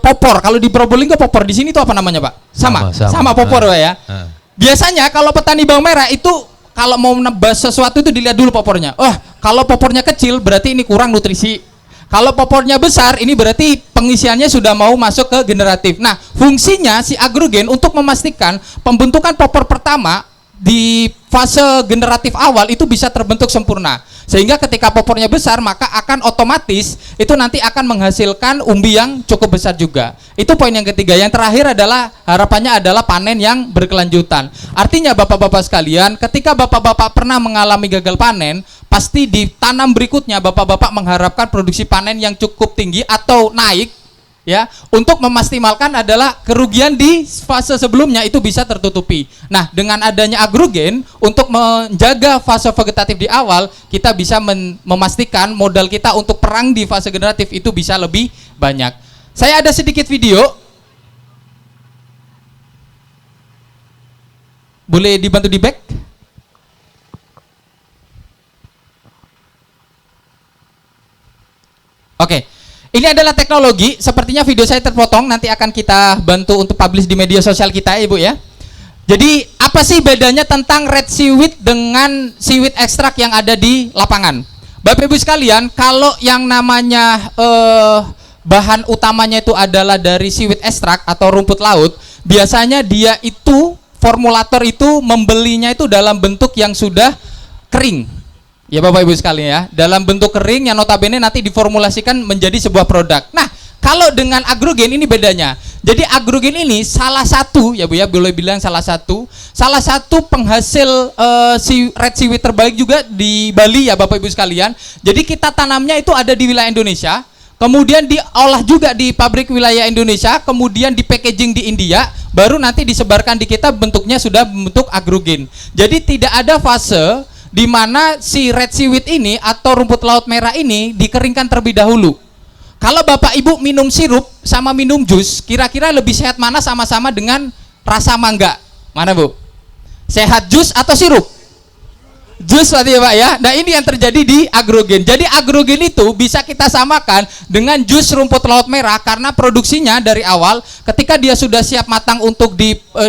popor. Kalau di Probolinggo popor, di sini itu apa namanya Pak? Sama popor Pak ya. Biasanya kalau petani bawang merah itu kalau mau nebas sesuatu itu dilihat dulu popornya. Kalau popornya kecil berarti ini kurang nutrisi. Kalau popornya besar ini berarti pengisiannya sudah mau masuk ke generatif. Nah, fungsinya si agrogen untuk memastikan pembentukan popor pertama di fase generatif awal itu bisa terbentuk sempurna. Sehingga ketika popornya besar maka akan otomatis itu nanti akan menghasilkan umbi yang cukup besar juga. Itu poin yang ketiga. Yang terakhir adalah harapannya adalah panen yang berkelanjutan. Artinya Bapak-bapak sekalian, ketika Bapak-bapak pernah mengalami gagal panen, pasti di tanam berikutnya Bapak-bapak mengharapkan produksi panen yang cukup tinggi atau naik ya, untuk memaksimalkan adalah kerugian di fase sebelumnya itu bisa tertutupi. Nah, dengan adanya agrogen untuk menjaga fase vegetatif di awal, kita bisa memastikan modal kita untuk perang di fase generatif itu bisa lebih banyak. Saya ada sedikit video. Boleh dibantu di back? Ini adalah teknologi, sepertinya video saya terpotong, nanti akan kita bantu untuk publish di media sosial kita ya Ibu ya. Jadi apa sih bedanya tentang red seaweed dengan seaweed ekstrak yang ada di lapangan? Bapak Ibu sekalian, kalau yang namanya bahan utamanya itu adalah dari seaweed ekstrak atau rumput laut, biasanya dia itu formulator itu membelinya itu dalam bentuk yang sudah kering. Ya Bapak Ibu sekalian ya, dalam bentuk kering yang notabene nanti diformulasikan menjadi sebuah produk. Nah, kalau dengan agrogen ini bedanya. Jadi agrogen ini salah satu ya Bu ya, boleh bilang salah satu penghasil red seaweed terbaik juga di Bali ya Bapak Ibu sekalian. Jadi kita tanamnya itu ada di wilayah Indonesia, kemudian diolah juga di pabrik wilayah Indonesia, kemudian di packaging di India, baru nanti disebarkan di kita bentuknya sudah bentuk agrogen. Jadi tidak ada fase di mana si red seaweed ini atau rumput laut merah ini dikeringkan terlebih dahulu. Kalau Bapak Ibu minum sirup sama minum jus, kira-kira lebih sehat mana sama-sama dengan rasa mangga? Mana Bu? Sehat jus atau sirup? Jus berarti ya Pak ya. Nah ini yang terjadi di agrogen. Jadi agrogen itu bisa kita samakan dengan jus rumput laut merah karena produksinya dari awal ketika dia sudah siap matang untuk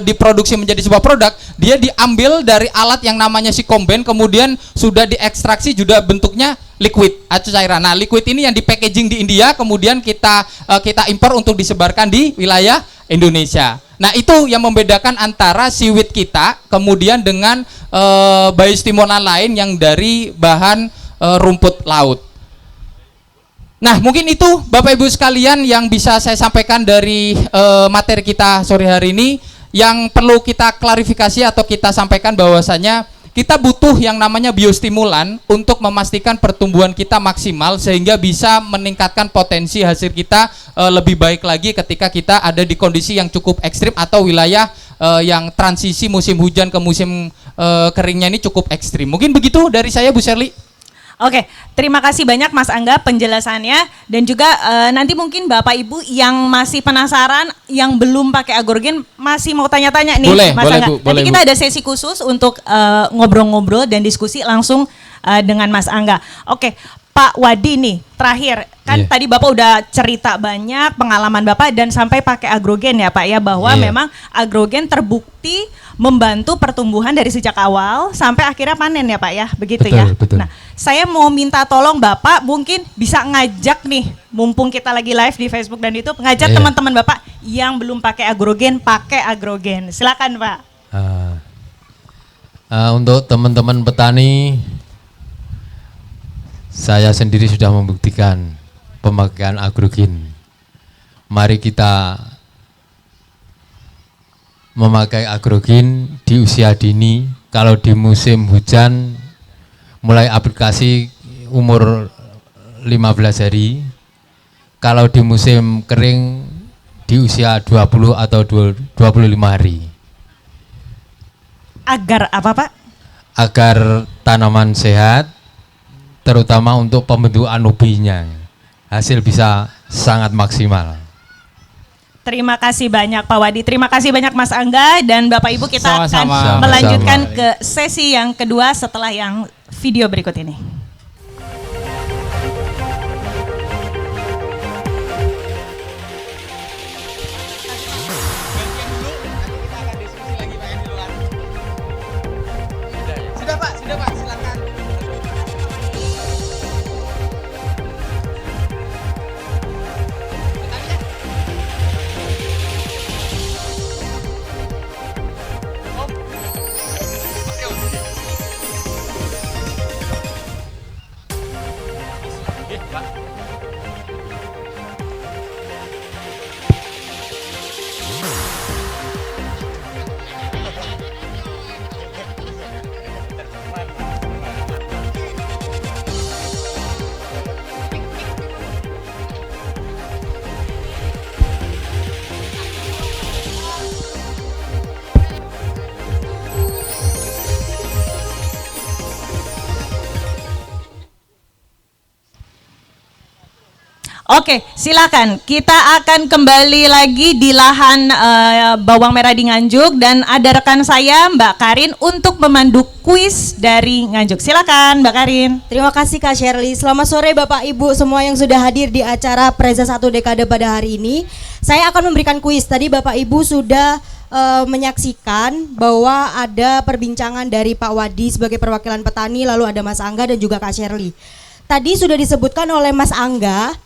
diproduksi menjadi sebuah produk, dia diambil dari alat yang namanya si komben, kemudian sudah diekstraksi juga bentuknya liquid atau cairan. Nah liquid ini yang di packaging di India, kemudian kita impor untuk disebarkan di wilayah Indonesia. Nah itu yang membedakan antara seaweed kita kemudian dengan biostimulan lain yang dari bahan rumput laut. Nah mungkin itu Bapak Ibu sekalian yang bisa saya sampaikan dari materi kita sore hari ini. Yang perlu kita klarifikasi atau kita sampaikan bahwasanya kita butuh yang namanya biostimulan untuk memastikan pertumbuhan kita maksimal sehingga bisa meningkatkan potensi hasil kita lebih baik lagi ketika kita ada di kondisi yang cukup ekstrim atau wilayah yang transisi musim hujan ke musim keringnya ini cukup ekstrim. Mungkin begitu dari saya Bu Sherly. Oke, terima kasih banyak Mas Angga penjelasannya dan juga nanti mungkin Bapak Ibu yang masih penasaran yang belum pakai agrogen masih mau tanya-tanya nih boleh, Mas boleh, Angga. Bu, Nanti boleh, kita Bu. ada sesi khusus untuk ngobrol-ngobrol dan diskusi langsung dengan Mas Angga. Oke, Pak Wadi nih terakhir kan Iya. tadi Bapak udah cerita banyak pengalaman Bapak dan sampai pakai agrogen ya Pak ya bahwa Iya. memang agrogen terbukti membantu pertumbuhan dari sejak awal sampai akhirnya panen ya Pak ya begitu Betul, ya. betul. Nah saya mau minta tolong Bapak mungkin bisa ngajak nih mumpung kita lagi live di Facebook dan YouTube ngajak Iya. teman-teman Bapak yang belum pakai agrogen. Silakan Pak. Untuk teman-teman petani, saya sendiri sudah membuktikan pemakaian agrogen. Mari kita memakai agrogen di usia dini. Kalau di musim hujan mulai aplikasi umur 15 hari. Kalau di musim kering di usia 20 atau 25 hari. Agar apa Pak? Agar tanaman sehat, terutama untuk pembentukan ubinya, hasil bisa sangat maksimal. Terima kasih banyak Pak Wadi, terima kasih banyak Mas Angga dan Bapak Ibu kita Sama-sama. akan melanjutkan Sama-sama. ke sesi yang kedua setelah yang video berikut ini. Sudah Pak, silakan. Oke, silakan. Kita akan kembali lagi di lahan bawang merah di Nganjuk dan ada rekan saya Mbak Karin untuk memandu kuis dari Nganjuk. Silakan Mbak Karin. Terima kasih Kak Shirley. Selamat sore Bapak Ibu semua yang sudah hadir di acara Preza 1 Dekade pada hari ini. Saya akan memberikan kuis. Tadi Bapak Ibu sudah menyaksikan bahwa ada perbincangan dari Pak Wadi sebagai perwakilan petani, lalu ada Mas Angga dan juga Kak Shirley. Tadi sudah disebutkan oleh Mas Angga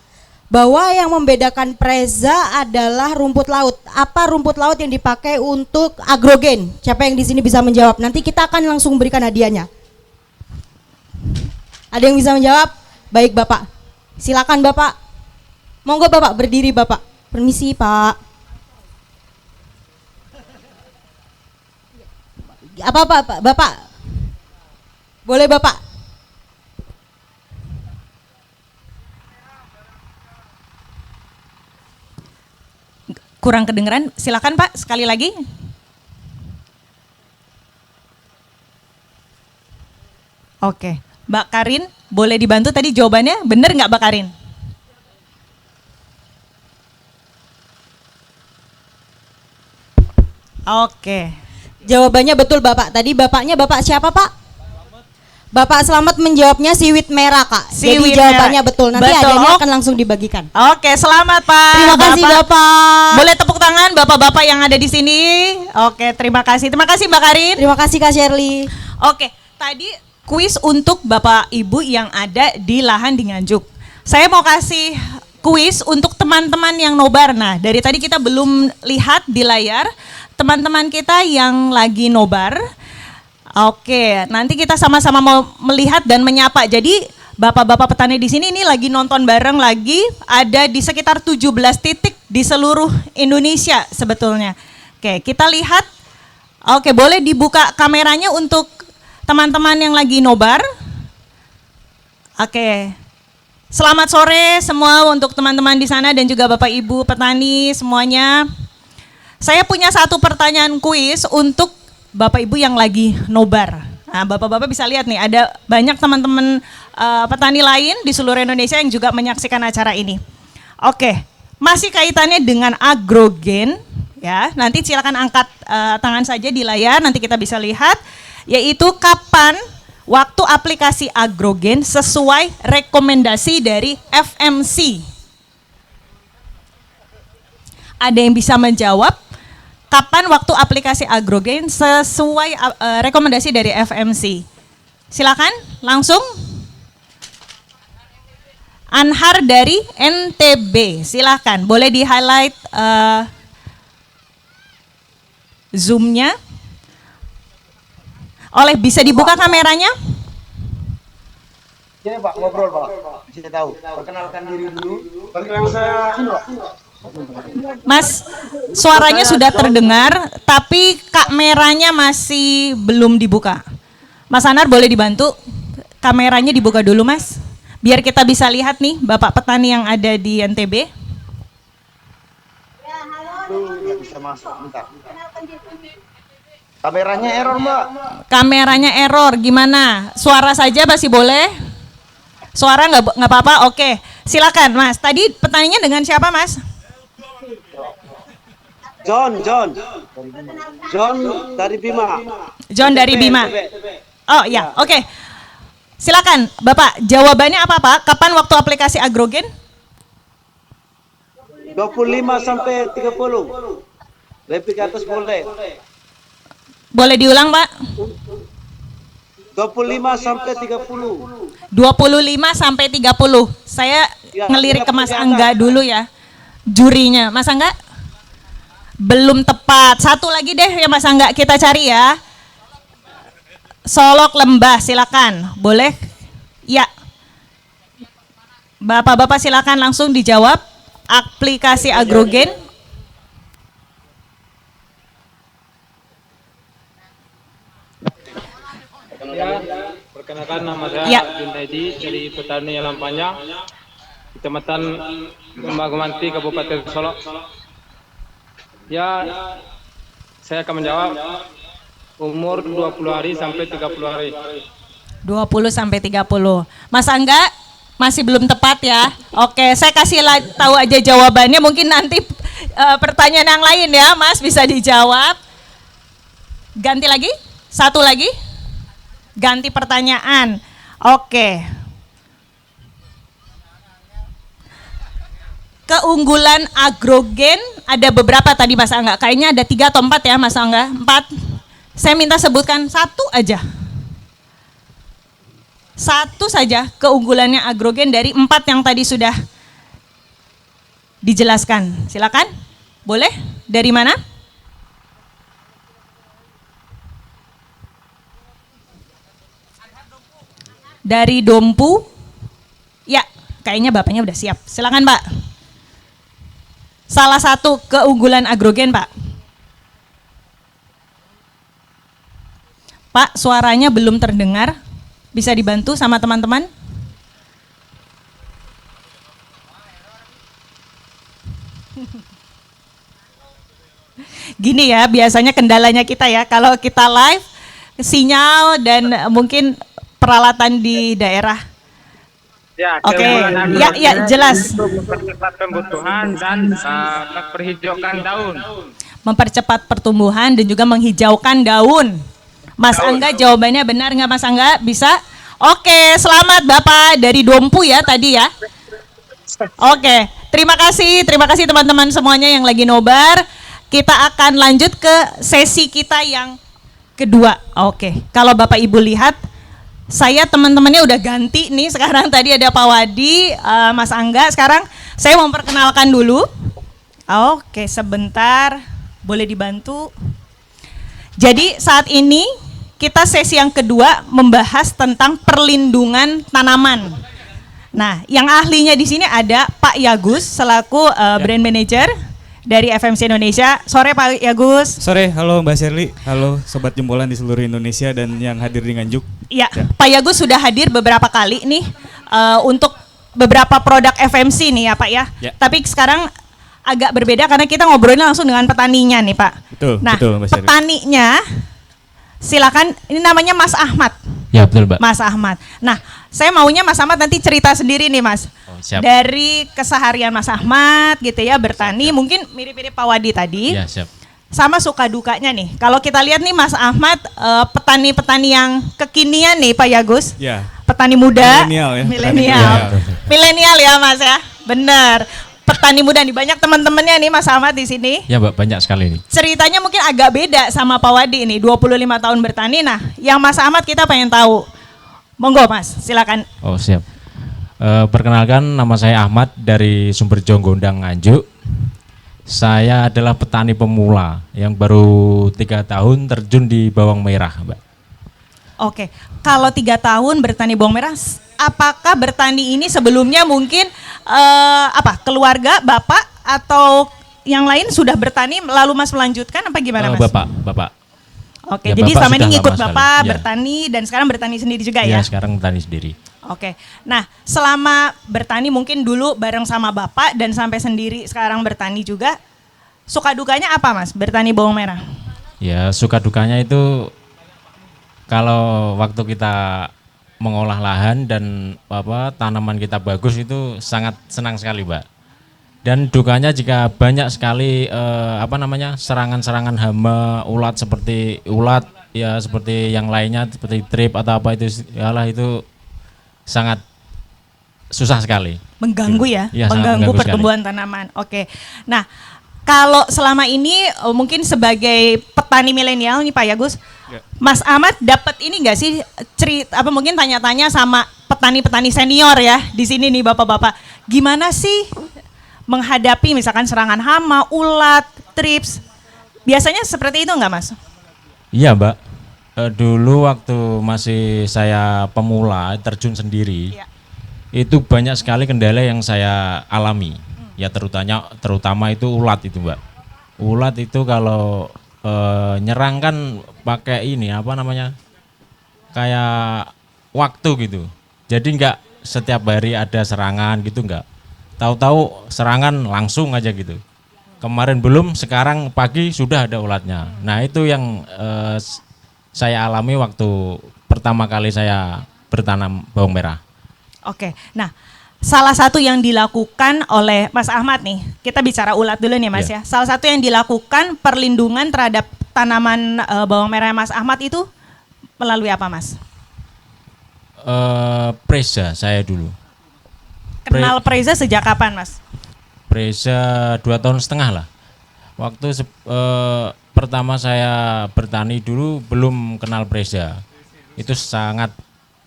bahwa yang membedakan Preza adalah rumput laut. Apa rumput laut yang dipakai untuk agrogen? Siapa yang di sini bisa menjawab? Nanti kita akan langsung berikan hadiahnya. Ada yang bisa menjawab? Baik Bapak. Silakan Bapak. Monggo Bapak berdiri Bapak. Permisi Pak. Apa Pak? Bapak? Boleh Bapak? Kurang kedengeran, silakan Pak sekali lagi. Oke, Mbak Karin boleh dibantu tadi jawabannya, benar nggak Mbak Karin? Oke. Jawabannya betul Bapak. Tadi Bapaknya Bapak siapa Pak? Bapak Selamat menjawabnya siwit merah Kak. Siwit Jadi jawabannya merah. betul. Nanti Betul. hadiahnya akan langsung dibagikan. Oke, selamat Pak. Terima kasih Bapak. Boleh tepuk tangan Bapak-bapak yang ada di sini. Oke, terima kasih. Terima kasih Mbak Karin. Terima kasih Kak Shirley. Oke, tadi kuis untuk Bapak Ibu yang ada di lahan di Nganjuk. Saya mau kasih kuis untuk teman-teman yang nobar. Nah, dari tadi kita belum lihat di layar teman-teman kita yang lagi nobar. Oke, nanti kita sama-sama mau melihat dan menyapa. Jadi bapak-bapak petani di sini ini lagi nonton bareng lagi, ada di sekitar 17 titik di seluruh Indonesia sebetulnya. Oke, kita lihat. Oke, boleh dibuka kameranya untuk teman-teman yang lagi nobar. Oke. Selamat sore semua untuk teman-teman di sana dan juga Bapak Ibu petani semuanya. Saya punya satu pertanyaan kuis untuk Bapak Ibu yang lagi nobar. Nah, Bapak-bapak bisa lihat nih, ada banyak teman-teman petani lain di seluruh Indonesia yang juga menyaksikan acara ini. Oke, masih kaitannya dengan agrogen, ya. Nanti silakan angkat tangan saja di layar, nanti kita bisa lihat. Yaitu kapan waktu aplikasi agrogen sesuai rekomendasi dari FMC. Ada yang bisa menjawab? Kapan waktu aplikasi agrogen sesuai rekomendasi dari FMC? Silakan langsung. Anhar dari NTB, silakan. Boleh di highlight zoomnya. Oleh bisa dibuka kameranya? Gini Pak, ngobrol Pak, bisa tahu. Perkenalkan diri dulu. Perkenalkan saya Mas, suaranya sudah terdengar, tapi kameranya masih belum dibuka. Mas Anar boleh dibantu? Kameranya dibuka dulu Mas, biar kita bisa lihat nih Bapak petani yang ada di NTB. nggak bisa masuk, bentar. Kameranya error Mbak. Kameranya error, gimana? Suara saja masih boleh? Suara nggak apa-apa? Oke, silakan Mas. Tadi petaninya dengan siapa Mas? John dari Bima. John dari Bima. Oh iya, oke. Silakan Bapak, jawabannya apa Pak? Kapan waktu aplikasi agrogen? 25 sampai 30. Lebih ke atas boleh. Boleh diulang Pak? 25 sampai 30. 25 sampai 30. Saya Ya, ngelirik ke Mas 30 Angga dulu ya. Jurinya. Mas Angga? Belum tepat. Satu lagi deh ya Mas Angga, kita cari ya. Solok Lembah, silakan. Boleh? Ya. Bapak-bapak silakan langsung dijawab. Aplikasi agrogen. Ya, perkenalkan nama saya Ya. Junaidi dari petani Alam Panjang, Kecamatan Magumanti, Kabupaten Solok. Ya, saya akan menjawab umur 20 hari sampai 30 hari. 20 sampai 30. Mas Angga, Masih belum tepat ya. Oke, saya kasih tahu aja jawabannya. Mungkin nanti pertanyaan yang lain ya, Mas bisa dijawab. Ganti lagi? Satu lagi? Ganti pertanyaan. Oke. Keunggulan agrogen ada beberapa tadi Mas Angga. Kayaknya ada 3 atau 4 ya Mas Angga. 4. Saya minta sebutkan satu aja. Satu saja keunggulannya agrogen dari 4 yang tadi sudah dijelaskan. Silakan. Boleh? Dari mana? Dari Dompu. Ya, kayaknya Bapaknya udah siap. Silakan Pak. Salah satu keunggulan agrogen Pak. Pak, suaranya belum terdengar. Bisa dibantu sama teman-teman? Gini ya, biasanya kendalanya kita ya, kalau kita live, sinyal dan mungkin peralatan di daerah. Ya, Oke, keunggulan ya, agrogen jelas. untuk mempercepat pembutuhan dan memperhijaukan daun. Mempercepat pertumbuhan dan juga menghijaukan daun. Mas Angga jawabannya benar nggak Mas Angga? Bisa? Oke, selamat Bapak dari Dompu ya tadi ya. Oke, terima kasih teman-teman semuanya yang lagi nobar. Kita akan lanjut ke sesi kita yang kedua. Oke, kalau Bapak Ibu lihat, saya teman-temannya udah ganti nih. Sekarang tadi ada Pak Wadi, Mas Angga. Sekarang saya memperkenalkan dulu. Oke, sebentar, boleh dibantu. Jadi saat ini kita sesi yang kedua membahas tentang perlindungan tanaman. Nah, yang ahlinya di sini ada Pak Yagus selaku brand manager dari FMC Indonesia. Sore Pak Yagus. Sore, halo Mbak Sherly, halo Sobat Jempolan di seluruh Indonesia dan yang hadir di Nganjuk. Ya, Pak Yagus sudah hadir beberapa kali nih untuk beberapa produk FMC nih ya Pak ya. Tapi sekarang agak berbeda karena kita ngobrolnya langsung dengan petaninya nih Pak. Betul, nah, betul Mbak Sherly. Petaninya, silakan, ini namanya Mas Ahmad. Ya betul Mbak. Mas Ahmad. Nah, saya maunya Mas Ahmad nanti cerita sendiri nih Mas. Siap. Dari keseharian Mas Ahmad gitu ya bertani, mungkin mirip-mirip Pak Wadi tadi. Ya siap. Sama suka dukanya nih. Kalau kita lihat nih Mas Ahmad, petani-petani yang kekinian nih Pak Yagus. Ya. Petani muda. Milenial ya. Milenial. Milenial ya Mas ya. Bener. Petani muda nih, banyak teman-temannya nih Mas Ahmad di sini. Ya Mbak, banyak sekali nih. Ceritanya mungkin agak beda sama Pak Wadi ini, 25 tahun bertani. Nah, yang Mas Ahmad kita pengen tahu. Monggo Mas, silakan. Oh siap. Perkenalkan, nama saya Ahmad dari Sumberjo Gondang Nganjuk. Saya adalah petani pemula yang baru 3 tahun terjun di bawang merah, Mbak. Oke, kalau 3 tahun bertani bawang merah, apakah bertani ini sebelumnya mungkin keluarga Bapak atau yang lain sudah bertani lalu Mas melanjutkan apa gimana Mas? Bapak. Oke, Ya, jadi Bapak selama ini sudah ngikut lama Bapak sekali. Ya. bertani dan sekarang bertani sendiri juga Ya, ya? sekarang petani sendiri. Oke, nah selama bertani mungkin dulu bareng sama Bapak dan sampai sendiri sekarang bertani juga, suka dukanya apa Mas bertani bawang merah? Ya, suka dukanya itu kalau waktu kita mengolah lahan dan tanaman kita bagus itu sangat senang sekali, Mbak. Dan dukanya jika banyak sekali serangan-serangan hama ulat seperti yang lainnya seperti trip atau apa itu itu sangat susah sekali. Mengganggu ya, Ya, sangat mengganggu mengganggu pertumbuhan tanaman. Oke, nah kalau selama ini mungkin sebagai petani milenial nih Pak Yagus, Mas Ahmad dapat ini nggak sih mungkin tanya-tanya sama petani-petani senior ya di sini nih bapak-bapak, gimana sih menghadapi misalkan serangan hama, ulat, trips, biasanya seperti itu nggak Mas? Iya, Mbak. Dulu waktu masih saya pemula terjun sendiri, itu banyak sekali kendala yang saya alami. Ya terutama itu ulat itu, Mbak. Ulat itu kalau nyerang kan pakai kayak waktu gitu. Jadi nggak setiap hari ada serangan gitu, nggak. Tahu-tahu serangan langsung aja gitu. Kemarin belum, sekarang pagi sudah ada ulatnya. Nah itu yang saya alami waktu pertama kali saya bertanam bawang merah. Oke, nah salah satu yang dilakukan oleh Mas Ahmad nih, kita bicara ulat dulu nih Mas ya. Salah satu yang dilakukan perlindungan terhadap tanaman bawang merah Mas Ahmad itu melalui apa Mas? Preza saya dulu. Kenal Preza sejak kapan Mas? Preza 2,5 tahun lah. Waktu pertama saya bertani dulu belum kenal Preza. Itu sangat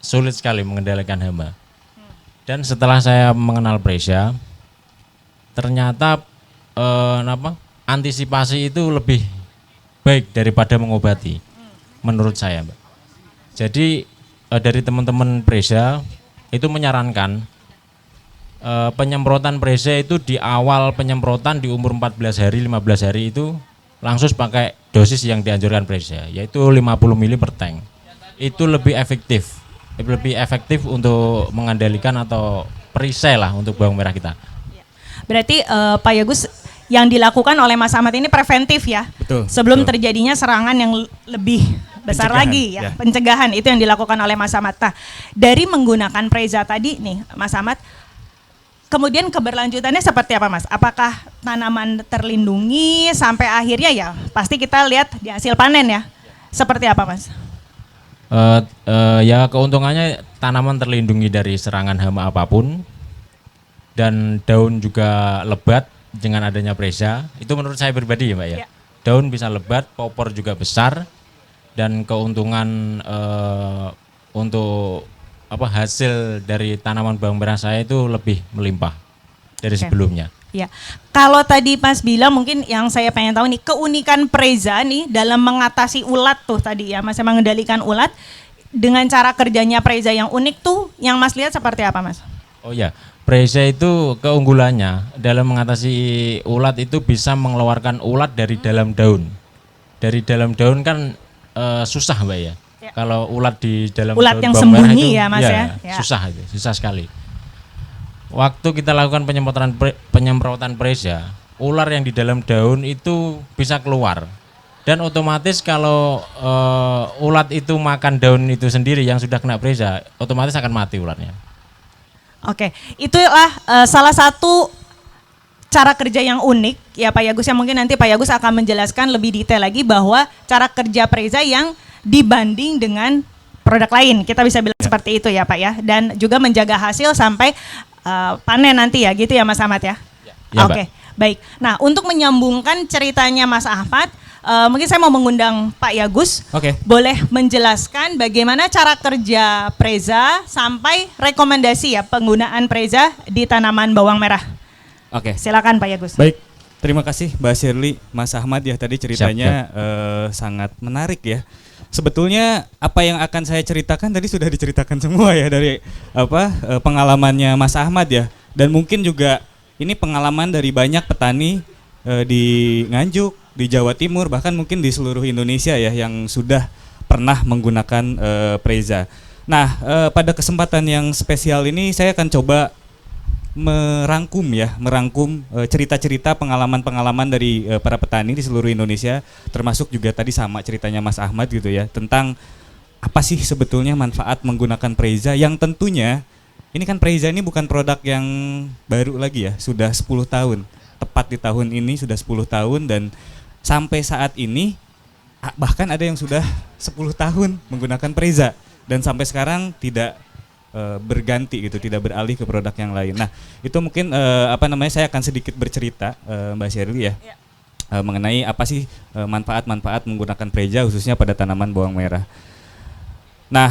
sulit sekali mengendalikan hama. Dan setelah saya mengenal Preza, ternyata antisipasi itu lebih baik daripada mengobati, menurut saya, Mbak. Jadi dari teman-teman Preza itu menyarankan penyemprotan Preza itu di awal penyemprotan di umur 14 hari, 15 hari itu langsung pakai dosis yang dianjurkan Preza, yaitu 50 ml per tank. Itu lebih efektif untuk mengendalikan atau perisai lah untuk bawang merah kita. Berarti Pak Yagus, yang dilakukan oleh Mas Ahmad ini preventif ya? Betul. Sebelum terjadinya serangan yang lebih besar lagi ya, pencegahan itu yang dilakukan oleh Mas Ahmad. Nah, dari menggunakan Preza tadi nih Mas Ahmad, kemudian keberlanjutannya seperti apa Mas? Apakah tanaman terlindungi sampai akhirnya ya pasti kita lihat di hasil panen ya? Seperti apa Mas? Ya keuntungannya tanaman terlindungi dari serangan hama apapun dan daun juga lebat dengan adanya Preza. Itu menurut saya pribadi ya Mbak ya. Daun bisa lebat, popor juga besar dan keuntungan untuk hasil dari tanaman bawang merah saya itu lebih melimpah dari sebelumnya. Ya, kalau tadi Mas bilang mungkin yang saya pengen tahu nih keunikan Preza nih dalam mengatasi ulat tuh tadi ya, Mas mengendalikan ulat dengan cara kerjanya Preza yang unik tuh yang Mas lihat seperti apa Mas? Oh ya, Preza itu keunggulannya dalam mengatasi ulat itu bisa mengeluarkan ulat dari dalam daun. Dari dalam daun kan susah Mbak ya. Kalau ulat di dalam ulat daun yang bawang merah sembunyi itu, ya Mas ya. Susah sekali. Waktu kita lakukan penyemprotan Preza, ular yang di dalam daun itu bisa keluar. Dan otomatis kalau ulat itu makan daun itu sendiri yang sudah kena Preza, otomatis akan mati ularnya. Oke, itulah salah satu cara kerja yang unik ya Pak Yagus, yang mungkin nanti Pak Yagus akan menjelaskan lebih detail lagi bahwa cara kerja Preza yang dibanding dengan produk lain, kita bisa bilang seperti itu ya Pak ya, dan juga menjaga hasil sampai panen nanti ya gitu ya Mas Ahmad ya. Oke, baik. Nah untuk menyambungkan ceritanya Mas Ahmad, mungkin saya mau mengundang Pak Yagus. Boleh menjelaskan bagaimana cara kerja Preza sampai rekomendasi ya penggunaan Preza di tanaman bawang merah. Silakan Pak Yagus. Baik, terima kasih Mbak Shirley, Mas Ahmad ya, tadi ceritanya sangat menarik ya. Sebetulnya apa yang akan saya ceritakan tadi sudah diceritakan semua ya dari pengalamannya Mas Ahmad ya, dan mungkin juga ini pengalaman dari banyak petani di Nganjuk, di Jawa Timur, bahkan mungkin di seluruh Indonesia ya yang sudah pernah menggunakan Preza. Nah, pada kesempatan yang spesial ini saya akan coba merangkum cerita-cerita pengalaman-pengalaman dari para petani di seluruh Indonesia, termasuk juga tadi sama ceritanya Mas Ahmad gitu ya, tentang apa sih sebetulnya manfaat menggunakan Preza yang tentunya ini kan Preza ini bukan produk yang baru lagi ya, sudah 10 tahun, tepat di tahun ini sudah 10 tahun, dan sampai saat ini bahkan ada yang sudah 10 tahun menggunakan Preza dan sampai sekarang tidak berganti gitu, tidak beralih ke produk yang lain. Nah, itu mungkin saya akan sedikit bercerita Mbak Shirley ya, mengenai apa sih manfaat-manfaat menggunakan Preza khususnya pada tanaman bawang merah. Nah,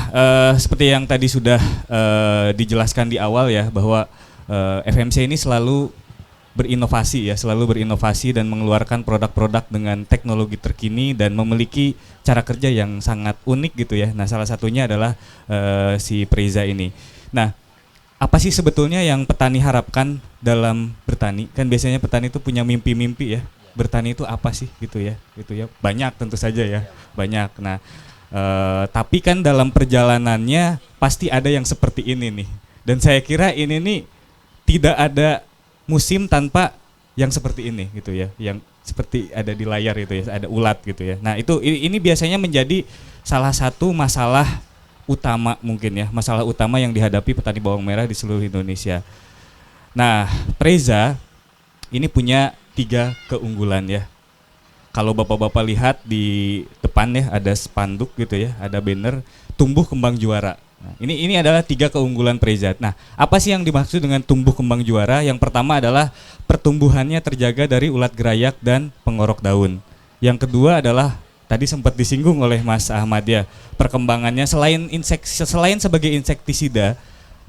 seperti yang tadi sudah dijelaskan di awal ya, bahwa FMC ini selalu berinovasi dan mengeluarkan produk-produk dengan teknologi terkini dan memiliki cara kerja yang sangat unik gitu ya. Nah, salah satunya adalah si Preza ini. Nah, apa sih sebetulnya yang petani harapkan dalam bertani? Kan biasanya petani itu punya mimpi-mimpi ya. Bertani itu apa sih gitu ya? Banyak tentu saja ya, banyak. Nah, tapi kan dalam perjalanannya pasti ada yang seperti ini nih. Dan saya kira ini nih tidak ada musim tanpa yang seperti ini gitu ya, yang seperti ada di layar itu ya, ada ulat gitu ya. Nah, ini biasanya menjadi salah satu masalah utama mungkin ya, masalah utama yang dihadapi petani bawang merah di seluruh Indonesia. Nah, Preza ini punya 3 keunggulan ya. Kalau bapak-bapak lihat di depan ya ada spanduk gitu ya, ada banner tumbuh kembang juara. Nah, ini adalah 3 keunggulan Preza. Nah, apa sih yang dimaksud dengan tumbuh kembang juara? Yang pertama adalah pertumbuhannya terjaga dari ulat gerayak dan pengorok daun. Yang kedua adalah tadi sempat disinggung oleh Mas Ahmad ya, perkembangannya selain sebagai insektisida,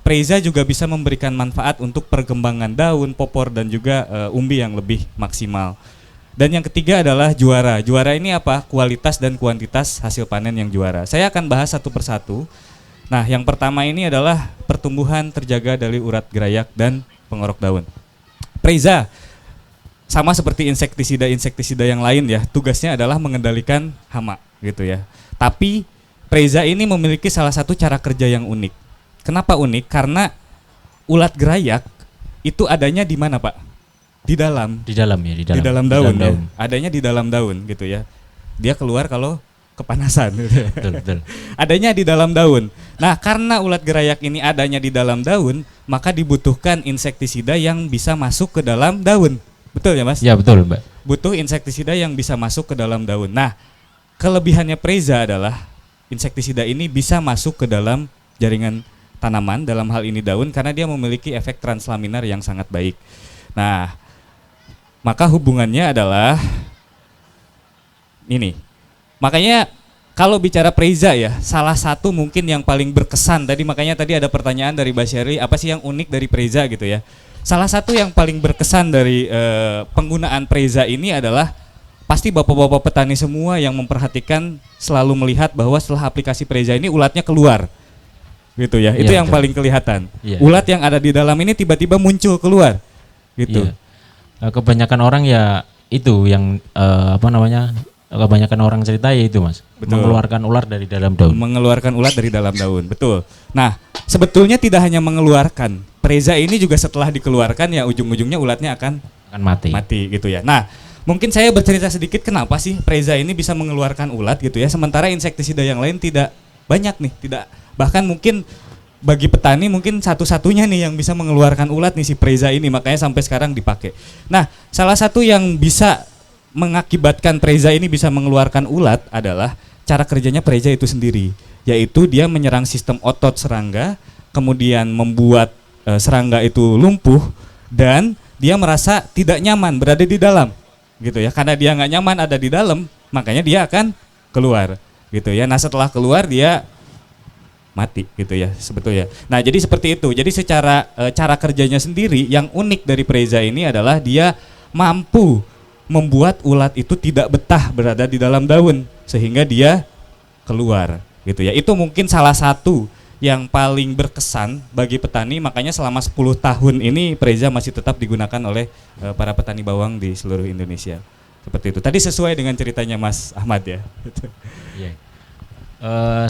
Preza juga bisa memberikan manfaat untuk perkembangan daun, popor dan juga umbi yang lebih maksimal. Dan yang ketiga adalah juara. Juara ini apa? Kualitas dan kuantitas hasil panen yang juara. Saya akan bahas satu persatu. Nah, yang pertama ini adalah pertumbuhan terjaga dari urat gerayak dan pengorok daun. Preza sama seperti insektisida yang lain ya, tugasnya adalah mengendalikan hama gitu ya. Tapi Preza ini memiliki salah satu cara kerja yang unik. Kenapa unik? Karena ulat gerayak itu adanya di mana, Pak? Di dalam daun. Ya. Adanya di dalam daun gitu ya. Dia keluar kalau kepanasan. Betul. Adanya di dalam daun. Nah, karena ulat gerayak ini adanya di dalam daun, maka dibutuhkan insektisida yang bisa masuk ke dalam daun. Betul ya, Mas? Ya, betul, Mbak. Butuh insektisida yang bisa masuk ke dalam daun. Nah, kelebihannya Preza adalah insektisida ini bisa masuk ke dalam jaringan tanaman, dalam hal ini daun, karena dia memiliki efek translaminar yang sangat baik. Nah, maka hubungannya adalah ini. Makanya kalau bicara Preza ya, salah satu mungkin yang paling berkesan makanya tadi ada pertanyaan dari Mbak Sherly, apa sih yang unik dari Preza gitu ya. Salah satu yang paling berkesan dari penggunaan Preza ini adalah pasti bapak-bapak petani semua yang memperhatikan selalu melihat bahwa setelah aplikasi Preza ini ulatnya keluar. Gitu ya. Itu yang paling kelihatan. Ulat yang ada di dalam ini tiba-tiba muncul keluar. Gitu. Kebanyakan orang ya itu yang kebanyakan orang cerita ya itu, Mas. Betul. Mengeluarkan ular dari dalam daun. Mengeluarkan ulat dari dalam daun, betul. Nah, sebetulnya tidak hanya mengeluarkan. Preza ini juga setelah dikeluarkan ya ujung-ujungnya ulatnya akan mati. Mati gitu ya. Nah, mungkin saya bercerita sedikit kenapa sih Preza ini bisa mengeluarkan ulat gitu ya. Sementara insektisida yang lain tidak banyak nih, tidak. Bahkan mungkin bagi petani mungkin satu-satunya nih yang bisa mengeluarkan ulat nih si Preza ini, makanya sampai sekarang dipakai. Nah, salah satu yang bisa mengakibatkan Preza ini bisa mengeluarkan ulat adalah cara kerjanya Preza itu sendiri, yaitu dia menyerang sistem otot serangga, kemudian membuat serangga itu lumpuh dan dia merasa tidak nyaman berada di dalam, gitu ya. Karena dia nggak nyaman ada di dalam, makanya dia akan keluar, gitu ya. Nah, setelah keluar dia mati gitu ya sebetulnya. Nah, jadi seperti itu. Jadi secara cara kerjanya sendiri yang unik dari Preza ini adalah dia mampu membuat ulat itu tidak betah berada di dalam daun sehingga dia keluar gitu ya. Itu mungkin salah satu yang paling berkesan bagi petani, makanya selama 10 tahun ini Preza masih tetap digunakan oleh para petani bawang di seluruh Indonesia. Seperti itu. Tadi sesuai dengan ceritanya Mas Ahmad ya. Iya.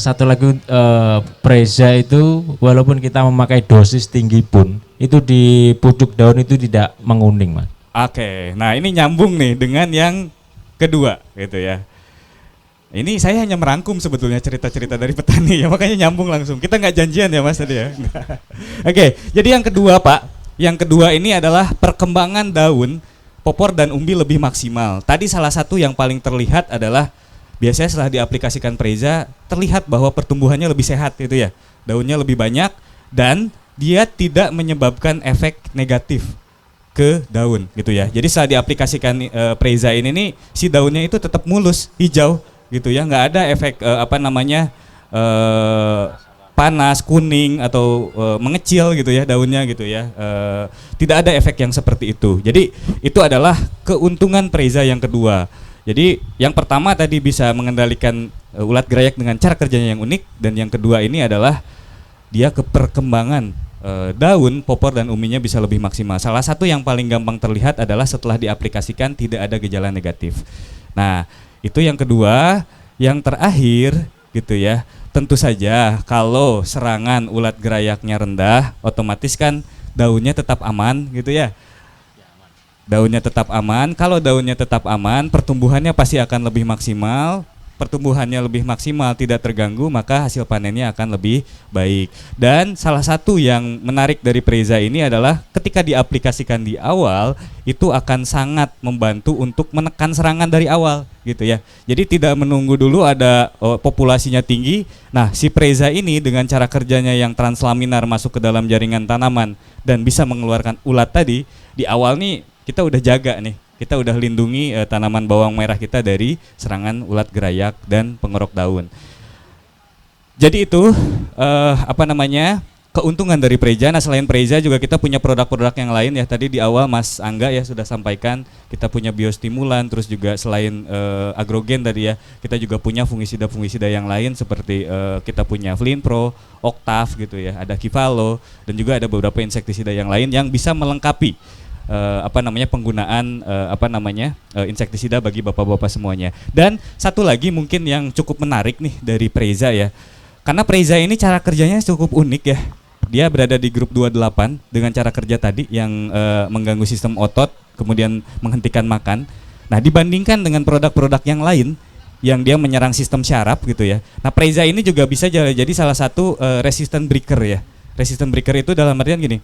Satu lagi Preza itu walaupun kita memakai dosis tinggi pun itu di pucuk daun itu tidak menguning, Mas. Oke, nah ini nyambung nih dengan yang kedua gitu ya. Ini saya hanya merangkum sebetulnya cerita-cerita dari petani ya, makanya nyambung langsung. Kita nggak janjian ya Mas tadi ya. Oke, jadi yang kedua Pak, yang kedua ini adalah perkembangan daun, popor dan umbi lebih maksimal. Tadi salah satu yang paling terlihat adalah biasanya setelah diaplikasikan Preza terlihat bahwa pertumbuhannya lebih sehat gitu ya, daunnya lebih banyak dan dia tidak menyebabkan efek negatif ke daun gitu ya. Jadi setelah diaplikasikan Preza ini nih si daunnya itu tetap mulus, hijau gitu ya, nggak ada efek panas, kuning atau mengecil gitu ya daunnya gitu ya. Tidak ada efek yang seperti itu. Jadi itu adalah keuntungan Preza yang kedua. Jadi yang pertama tadi bisa mengendalikan ulat gerayak dengan cara kerjanya yang unik, dan yang kedua ini adalah dia ke perkembangan daun, popor dan umbinya bisa lebih maksimal. Salah satu yang paling gampang terlihat adalah setelah diaplikasikan tidak ada gejala negatif. Nah, itu yang kedua. Yang terakhir gitu ya, tentu saja kalau serangan ulat gerayaknya rendah, otomatis kan daunnya tetap aman gitu ya. Daunnya tetap aman. Kalau daunnya tetap aman, pertumbuhannya pasti akan lebih maksimal, pertumbuhannya lebih maksimal, tidak terganggu, maka hasil panennya akan lebih baik. Dan salah satu yang menarik dari Preza ini adalah ketika diaplikasikan di awal itu akan sangat membantu untuk menekan serangan dari awal gitu ya. Jadi tidak menunggu dulu ada populasinya tinggi. Nah, si Preza ini dengan cara kerjanya yang translaminar masuk ke dalam jaringan tanaman dan bisa mengeluarkan ulat tadi, di awal nih kita udah jaga nih. Kita udah lindungi tanaman bawang merah kita dari serangan ulat gerayak dan pengerok daun. Jadi itu keuntungan dari Preza. Nah, selain Preza juga kita punya produk-produk yang lain ya. Tadi di awal Mas Angga ya sudah sampaikan kita punya biostimulan, terus juga selain agrogen tadi ya, kita juga punya fungisida yang lain seperti kita punya Flinpro, Octave gitu ya, ada Kivalo dan juga ada beberapa insektisida yang lain yang bisa melengkapi penggunaan insektisida bagi bapak-bapak semuanya. Dan satu lagi mungkin yang cukup menarik nih dari Preza ya. Karena Preza ini cara kerjanya cukup unik ya. Dia berada di grup 28 dengan cara kerja tadi yang mengganggu sistem otot, kemudian menghentikan makan. Nah, dibandingkan dengan produk-produk yang lain yang dia menyerang sistem syaraf gitu ya. Nah, Preza ini juga bisa jadi salah satu resistant breaker ya. Resistant breaker itu dalam artian gini.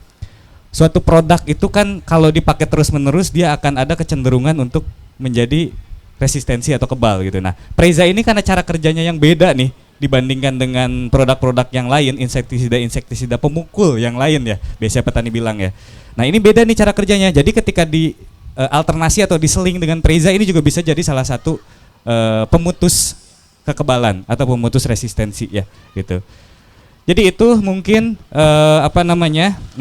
Suatu produk itu kan kalau dipakai terus-menerus dia akan ada kecenderungan untuk menjadi resistensi atau kebal gitu. Nah, Preza ini karena cara kerjanya yang beda nih dibandingkan dengan produk-produk yang lain, insektisida pemukul yang lain ya, biasanya petani bilang ya. Nah, ini beda nih cara kerjanya. Jadi ketika di alternasi atau diseling dengan Preza ini juga bisa jadi salah satu pemutus kekebalan atau pemutus resistensi ya gitu. Jadi itu mungkin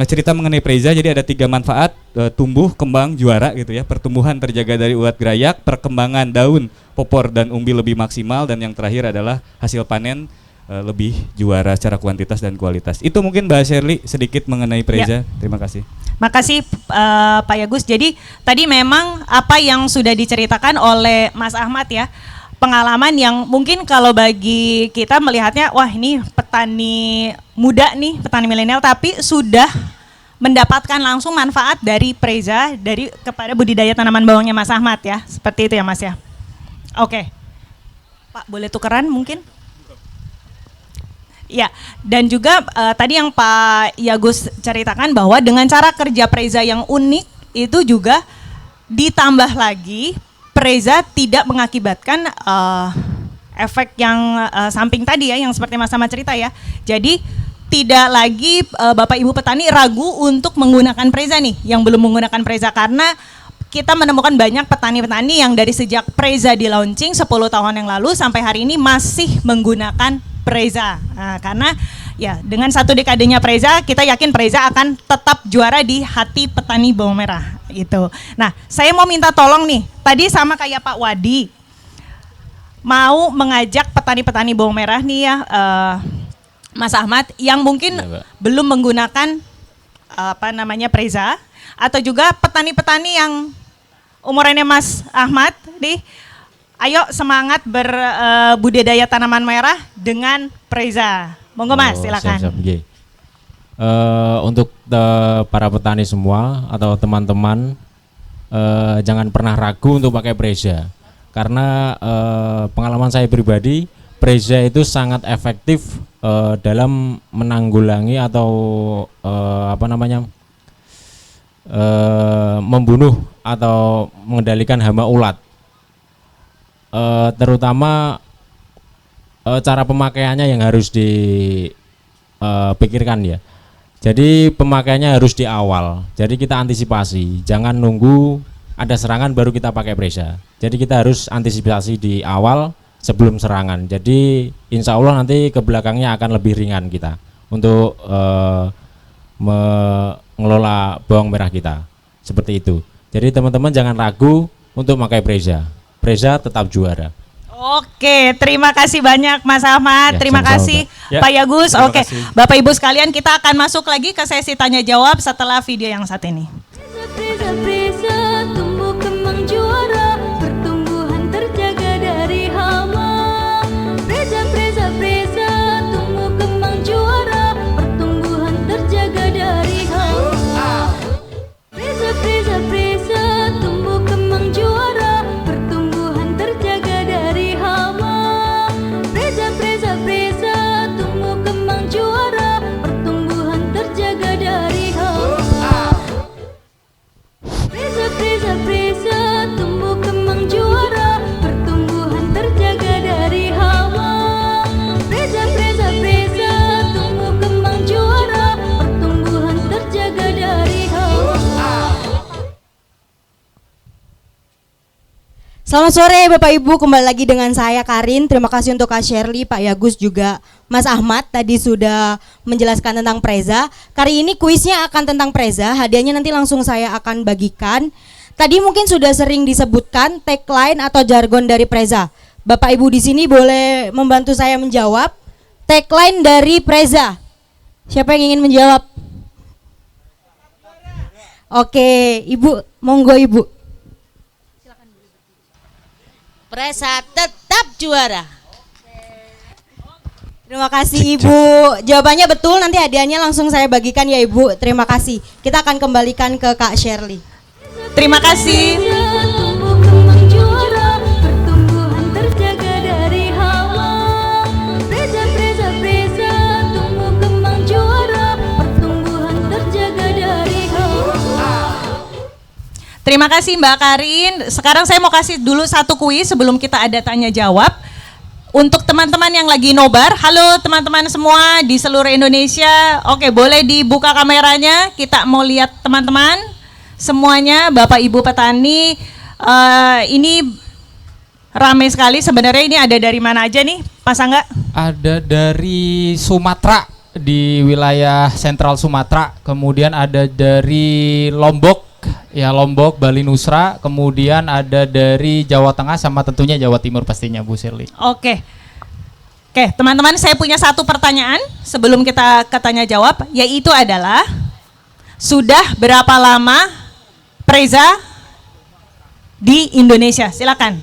cerita mengenai Preza. Jadi ada 3 manfaat: tumbuh, kembang, juara gitu ya. Pertumbuhan terjaga dari ulat gerayak, perkembangan daun, popor dan umbi lebih maksimal, dan yang terakhir adalah hasil panen lebih juara secara kuantitas dan kualitas. Itu mungkin Mbak Shirley sedikit mengenai Preza. Ya. Terima kasih. Makasih Pak Yagus. Jadi tadi memang apa yang sudah diceritakan oleh Mas Ahmad ya, pengalaman yang mungkin kalau bagi kita melihatnya, wah ini petani muda nih, petani milenial, tapi sudah mendapatkan langsung manfaat dari Preza kepada budidaya tanaman bawangnya Mas Ahmad ya, seperti itu ya Mas ya. Oke, Pak boleh tukeran mungkin? Ya, dan juga tadi yang Pak Yagus ceritakan bahwa dengan cara kerja Preza yang unik itu juga ditambah lagi Preza tidak mengakibatkan efek yang samping tadi ya, yang seperti Mas Ahmad cerita ya. Jadi tidak lagi Bapak Ibu petani ragu untuk menggunakan Preza nih, yang belum menggunakan Preza, karena kita menemukan banyak petani-petani yang dari sejak Preza di launching 10 tahun yang lalu sampai hari ini masih menggunakan Preza. Nah, karena ya dengan 1 dekadenya Preza, kita yakin Preza akan tetap juara di hati petani bawang merah gitu. Nah, saya mau minta tolong nih, tadi sama kayak Pak Wadi, mau mengajak petani-petani bawang merah nih ya, Mas Ahmad, yang mungkin belum menggunakan Preza, atau juga petani-petani yang umurannya Mas Ahmad nih, ayo semangat berbudidaya tanaman merah dengan Preza. Monggo Mas, silakan. Siap. Untuk para petani semua atau teman-teman, jangan pernah ragu untuk pakai Preza, karena pengalaman saya pribadi, Preza itu sangat efektif dalam menanggulangi atau membunuh atau mengendalikan hama ulat. Terutama cara pemakaiannya yang harus dipikirkan ya. Jadi pemakaiannya harus di awal. Jadi kita antisipasi, jangan nunggu ada serangan baru kita pakai Preza. Jadi kita harus antisipasi di awal sebelum serangan. Jadi insya Allah nanti ke belakangnya akan lebih ringan kita untuk mengelola bawang merah kita. Seperti itu. Jadi teman-teman jangan ragu untuk pakai Preza. Preza tetap juara. Oke, terima kasih banyak Mas Ahmad, Ya, terima sama-sama, kasih Pak. Pak Yagus. Terima Oke, kasih. Bapak Ibu sekalian, kita akan masuk lagi ke sesi tanya jawab setelah video yang satu ini. Preza, Preza, tumbuh kembang juara, pertumbuhan terjaga dari hama. Preza, Preza, Preza, tumbuh kembang juara, pertumbuhan terjaga dari hama. Preza, Preza, Preza, tumbuh kembang juara, pertumbuhan terjaga dari hama. Selamat sore Bapak Ibu, kembali lagi dengan saya Karin. Terima kasih untuk Kak Shirley, Pak Yagus juga Mas Ahmad tadi sudah menjelaskan tentang Preza. Kali ini kuisnya akan tentang Preza, hadiahnya nanti langsung saya akan bagikan. Tadi mungkin sudah sering disebutkan tagline atau jargon dari Preza. Bapak Ibu di sini boleh membantu saya menjawab tagline dari Preza. Siapa yang ingin menjawab? Oke, Ibu, monggo Ibu. Preza tetap juara. Terima kasih Ibu. Jawabannya betul, nanti hadiahnya langsung saya bagikan ya Ibu. Terima kasih. Kita akan kembalikan ke Kak Shirley. Terima kasih. Tumbuh kembang juara, pertumbuhan terjaga dari hama. Preza, Preza, Preza, tumbuh kembang juara, pertumbuhan terjaga dari hama. Terima kasih Mbak Karin. Sekarang saya mau kasih dulu satu kuis sebelum kita ada tanya jawab. Untuk teman-teman yang lagi nobar, halo teman-teman semua di seluruh Indonesia. Oke, boleh dibuka kameranya. Kita mau lihat teman-teman semuanya, Bapak Ibu petani. Ini ramai sekali. Sebenarnya ini ada dari mana aja nih, Mas Angga? Ada dari Sumatera, di wilayah sentral Sumatera. Kemudian ada dari Lombok, ya Lombok, Bali Nusra. Kemudian ada dari Jawa Tengah sama tentunya Jawa Timur pastinya Bu Shirley. Oke, teman-teman, saya punya satu pertanyaan sebelum kita ke tanya jawab, yaitu adalah sudah berapa lama Preza di Indonesia? Silakan.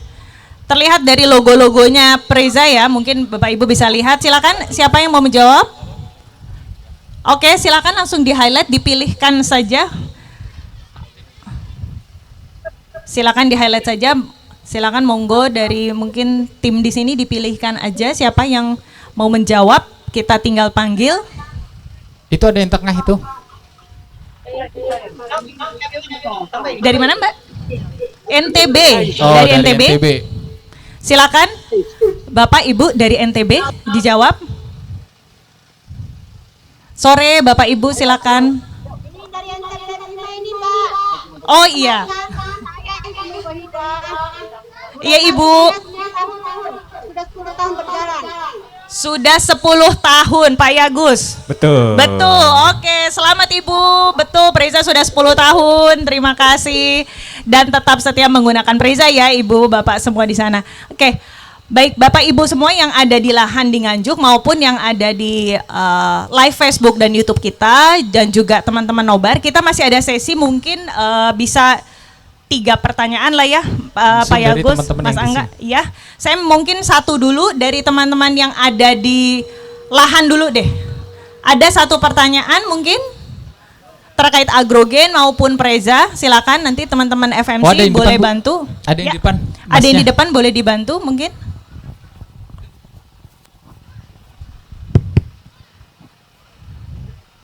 Terlihat dari logo-logonya Preza ya, mungkin Bapak Ibu bisa lihat. Silakan, siapa yang mau menjawab? Oke, silakan langsung di-highlight, dipilihkan saja. Silakan di-highlight saja. Silakan monggo dari mungkin tim di sini dipilihkan aja siapa yang mau menjawab, kita tinggal panggil. Itu ada yang tengah itu. Dari mana Mbak? NTB. Oh, dari NTB. Silakan Bapak Ibu dari NTB dijawab. Sore Bapak Ibu silakan. Oh iya. Iya Ibu. Sudah 10 tahun Pak Yagus. Betul. Betul. Oke, selamat Ibu. Betul, Preza sudah 10 tahun. Terima kasih. Dan tetap setia menggunakan Preza ya Ibu, Bapak semua di sana. Oke. Baik Bapak Ibu semua yang ada di lahan di Nganjuk maupun yang ada di live Facebook dan YouTube kita dan juga teman-teman nobar, kita masih ada sesi mungkin bisa 3 pertanyaan lah ya Pak Yagus, Mas Angga. Ya, saya mungkin satu dulu dari teman-teman yang ada di lahan dulu deh. Ada satu pertanyaan mungkin terkait agrogen maupun Preza. Silakan nanti teman-teman FMC boleh bantu. Ada yang ya. di depan. Ada yang di depan boleh dibantu mungkin.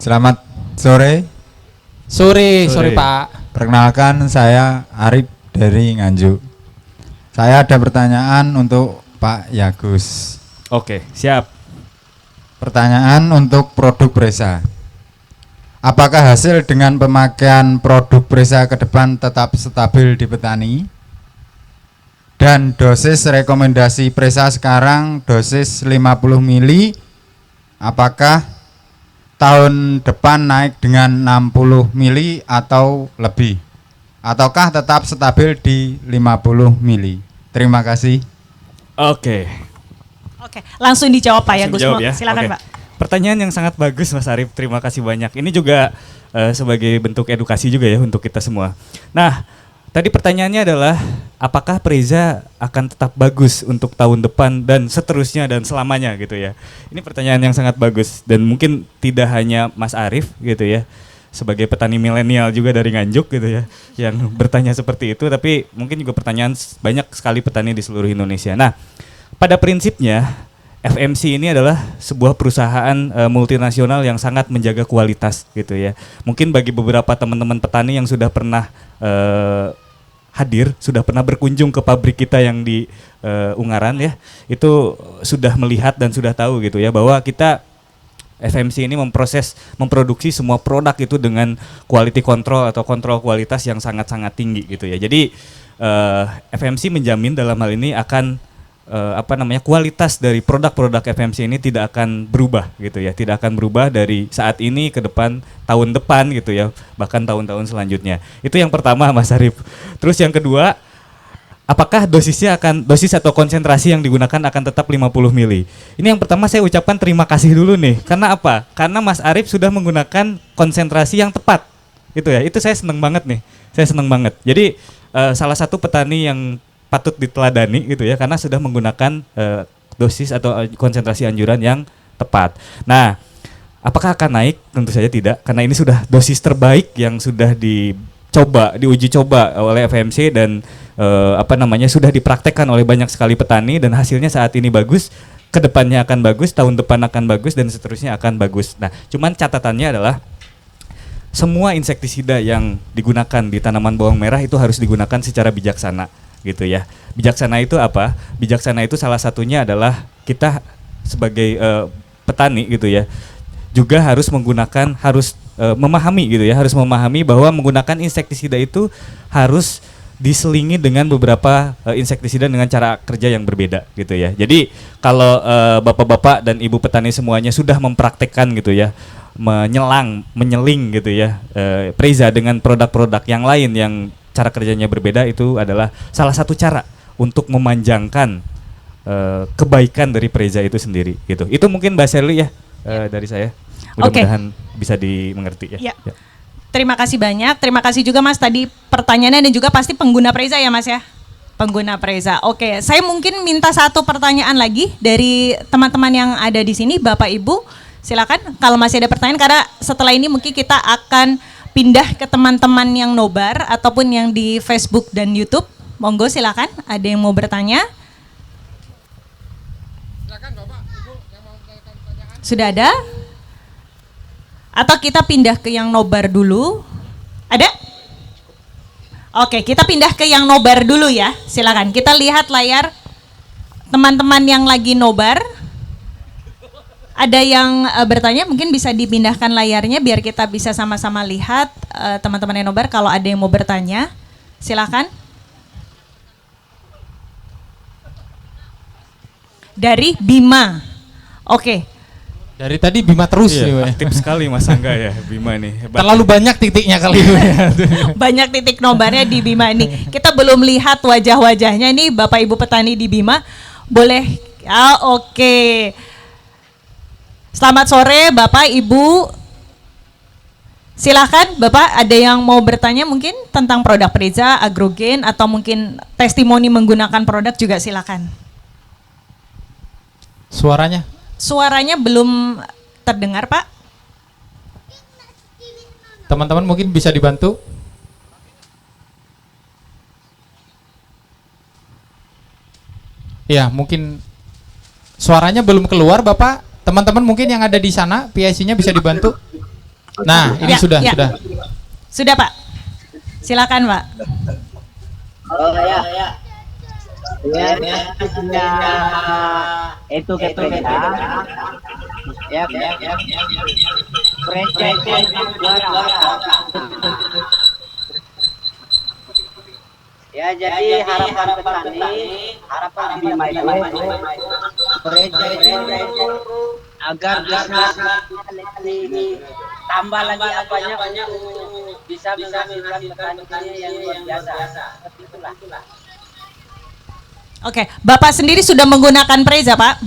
Selamat sore. Sore Pak. Perkenalkan saya Arif dari Nganjuk. Saya ada pertanyaan untuk Pak Yagus. Oke, siap. Pertanyaan untuk produk Preza. Apakah hasil dengan pemakaian produk Preza ke depan tetap stabil di petani? Dan dosis rekomendasi Preza sekarang dosis 50 mili, apakah tahun depan naik dengan 60 mili atau lebih? Ataukah tetap stabil di 50 mili? Terima kasih. Oke, langsung dijawab Pak Yagus. Ya? Silakan Pak. Pertanyaan yang sangat bagus Mas Arif, terima kasih banyak. Ini juga sebagai bentuk edukasi juga ya untuk kita semua. Nah, tadi pertanyaannya adalah apakah Preza akan tetap bagus untuk tahun depan dan seterusnya dan selamanya gitu ya. Ini pertanyaan yang sangat bagus dan mungkin tidak hanya Mas Arif gitu ya, sebagai petani milenial juga dari Nganjuk gitu ya, yang bertanya seperti itu, tapi mungkin juga pertanyaan banyak sekali petani di seluruh Indonesia. Nah, pada prinsipnya FMC ini adalah sebuah perusahaan multinasional yang sangat menjaga kualitas gitu ya. Mungkin bagi beberapa teman-teman petani yang sudah pernah hadir, sudah pernah berkunjung ke pabrik kita yang di Ungaran ya, itu sudah melihat dan sudah tahu gitu ya, bahwa kita FMC ini memproduksi semua produk itu dengan quality control atau kontrol kualitas yang sangat-sangat tinggi gitu ya. Jadi FMC menjamin dalam hal ini akan kualitas dari produk-produk FMC ini tidak akan berubah gitu ya, tidak akan berubah dari saat ini ke depan, tahun depan gitu ya, bahkan tahun-tahun selanjutnya. Itu yang pertama Mas Arif. Terus yang kedua, apakah dosis atau konsentrasi yang digunakan akan tetap 50 mili? Ini yang pertama saya ucapkan terima kasih dulu nih. Karena apa? Karena Mas Arif sudah menggunakan konsentrasi yang tepat. Gitu ya. Itu saya seneng banget nih. Saya seneng banget. Jadi salah satu petani yang patut diteladani gitu ya, karena sudah menggunakan dosis atau konsentrasi anjuran yang tepat. Nah, apakah akan naik? Tentu saja tidak, karena ini sudah dosis terbaik yang sudah diuji coba oleh FMC dan sudah dipraktekkan oleh banyak sekali petani dan hasilnya saat ini bagus, kedepannya akan bagus, tahun depan akan bagus dan seterusnya akan bagus. Nah, cuman catatannya adalah semua insektisida yang digunakan di tanaman bawang merah itu harus digunakan secara bijaksana gitu ya. Bijaksana itu apa? Bijaksana itu salah satunya adalah kita sebagai petani gitu ya, juga harus memahami gitu ya, harus memahami bahwa menggunakan insektisida itu harus diselingi dengan beberapa insektisida dengan cara kerja yang berbeda gitu ya. Jadi kalau bapak-bapak dan ibu petani semuanya sudah mempraktekkan gitu ya, menyeling gitu ya Preza dengan produk-produk yang lain yang cara kerjanya berbeda, itu adalah salah satu cara untuk memanjangkan kebaikan dari Preza itu sendiri gitu. Itu mungkin Mbak Sherly ya dari saya. Mudah-mudahan bisa dimengerti ya. Ya. Terima kasih banyak. Terima kasih juga Mas tadi pertanyaannya dan juga pasti pengguna Preza ya Mas ya. Pengguna Preza. Oke, saya mungkin minta satu pertanyaan lagi dari teman-teman yang ada di sini, Bapak Ibu. Silakan kalau masih ada pertanyaan, karena setelah ini mungkin kita akan pindah ke teman-teman yang nobar ataupun yang di Facebook dan YouTube. Monggo silakan, ada yang mau bertanya? Silakan Bapak, Ibu yang mau menanyakan pertanyaan. Sudah ada? Atau kita pindah ke yang nobar dulu? Ada? Oke, kita pindah ke yang nobar dulu ya. Silakan, kita lihat layar teman-teman yang lagi nobar. Ada yang bertanya, mungkin bisa dipindahkan layarnya biar kita bisa sama-sama lihat teman-teman yang nobar. Kalau ada yang mau bertanya, silakan. Dari Bima. Oke. Dari tadi Bima terus iya, nih. Aktif sekali Mas Angga ya, Bima nih. Hebat. Terlalu banyak titiknya kali ini. Banyak titik nobarnya di Bima ini. Kita belum lihat wajah-wajahnya ini Bapak Ibu petani di Bima. Boleh? Ya, oke. Selamat sore Bapak Ibu. Silahkan Bapak, ada yang mau bertanya mungkin tentang produk Preza, agrogen, atau mungkin testimoni menggunakan produk juga silakan. Suaranya? Suaranya belum terdengar Pak. Teman-teman mungkin bisa dibantu. Ya mungkin suaranya belum keluar Bapak. Teman-teman mungkin yang ada di sana, PIC-nya bisa dibantu. Nah, ini ya, sudah. Sudah Pak. Silakan Pak. Oh ya. Itu kita. Ya. Ya, jadi harapan petani, harapan Bima itu agar bisa tambah lagi apanya bisa menghasilkan petani yang luar biasa. Seperti itulah. Oke, Bapak sendiri sudah menggunakan Preza Pak?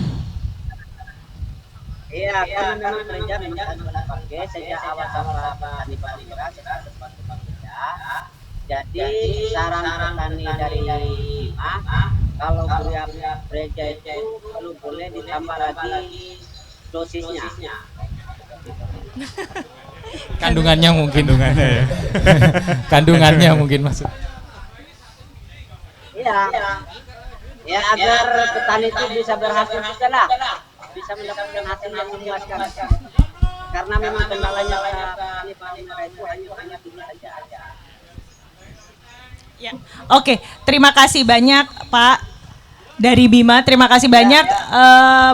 Iya, karena memang Preza memang pakai sejak awal-awal petani merah Jadi saran petani dari kalau beli Preza itu perlu boleh ditambah lagi dosisnya. Kandungannya mungkin. Ya. Kandungannya mungkin maksud. Iya. Ya agar petani itu bisa berhasil juga lah. Bisa mendapatkan hasil yang memuaskan. Karena memang kendalanya petani mereka itu hanya ini saja. Ya. Oke, terima kasih banyak Pak dari Bima. Terima kasih banyak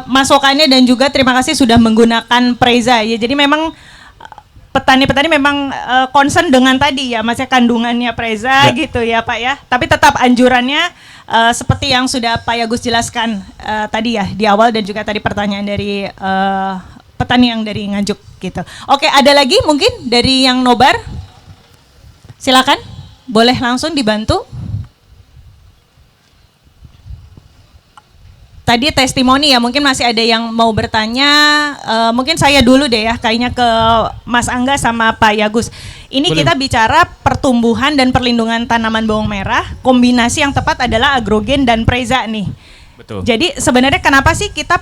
masukannya dan juga terima kasih sudah menggunakan Preza. Ya, jadi memang petani-petani memang concern dengan tadi ya, Mas, ya, kandungannya Preza gitu ya Pak ya. Tapi tetap anjurannya seperti yang sudah Pak Yagus jelaskan tadi ya di awal, dan juga tadi pertanyaan dari petani yang dari Nganjuk gitu. Oke, ada lagi mungkin dari yang nobar? Silakan, boleh langsung dibantu. Tadi testimoni ya, mungkin masih ada yang mau bertanya. Mungkin saya dulu deh ya, kayaknya ke Mas Angga sama Pak Yagus. Ini Boleh. kita bicara pertumbuhan dan perlindungan tanaman bawang merah. Kombinasi yang tepat adalah agrogen dan Preza nih. Betul. Jadi sebenarnya kenapa sih kita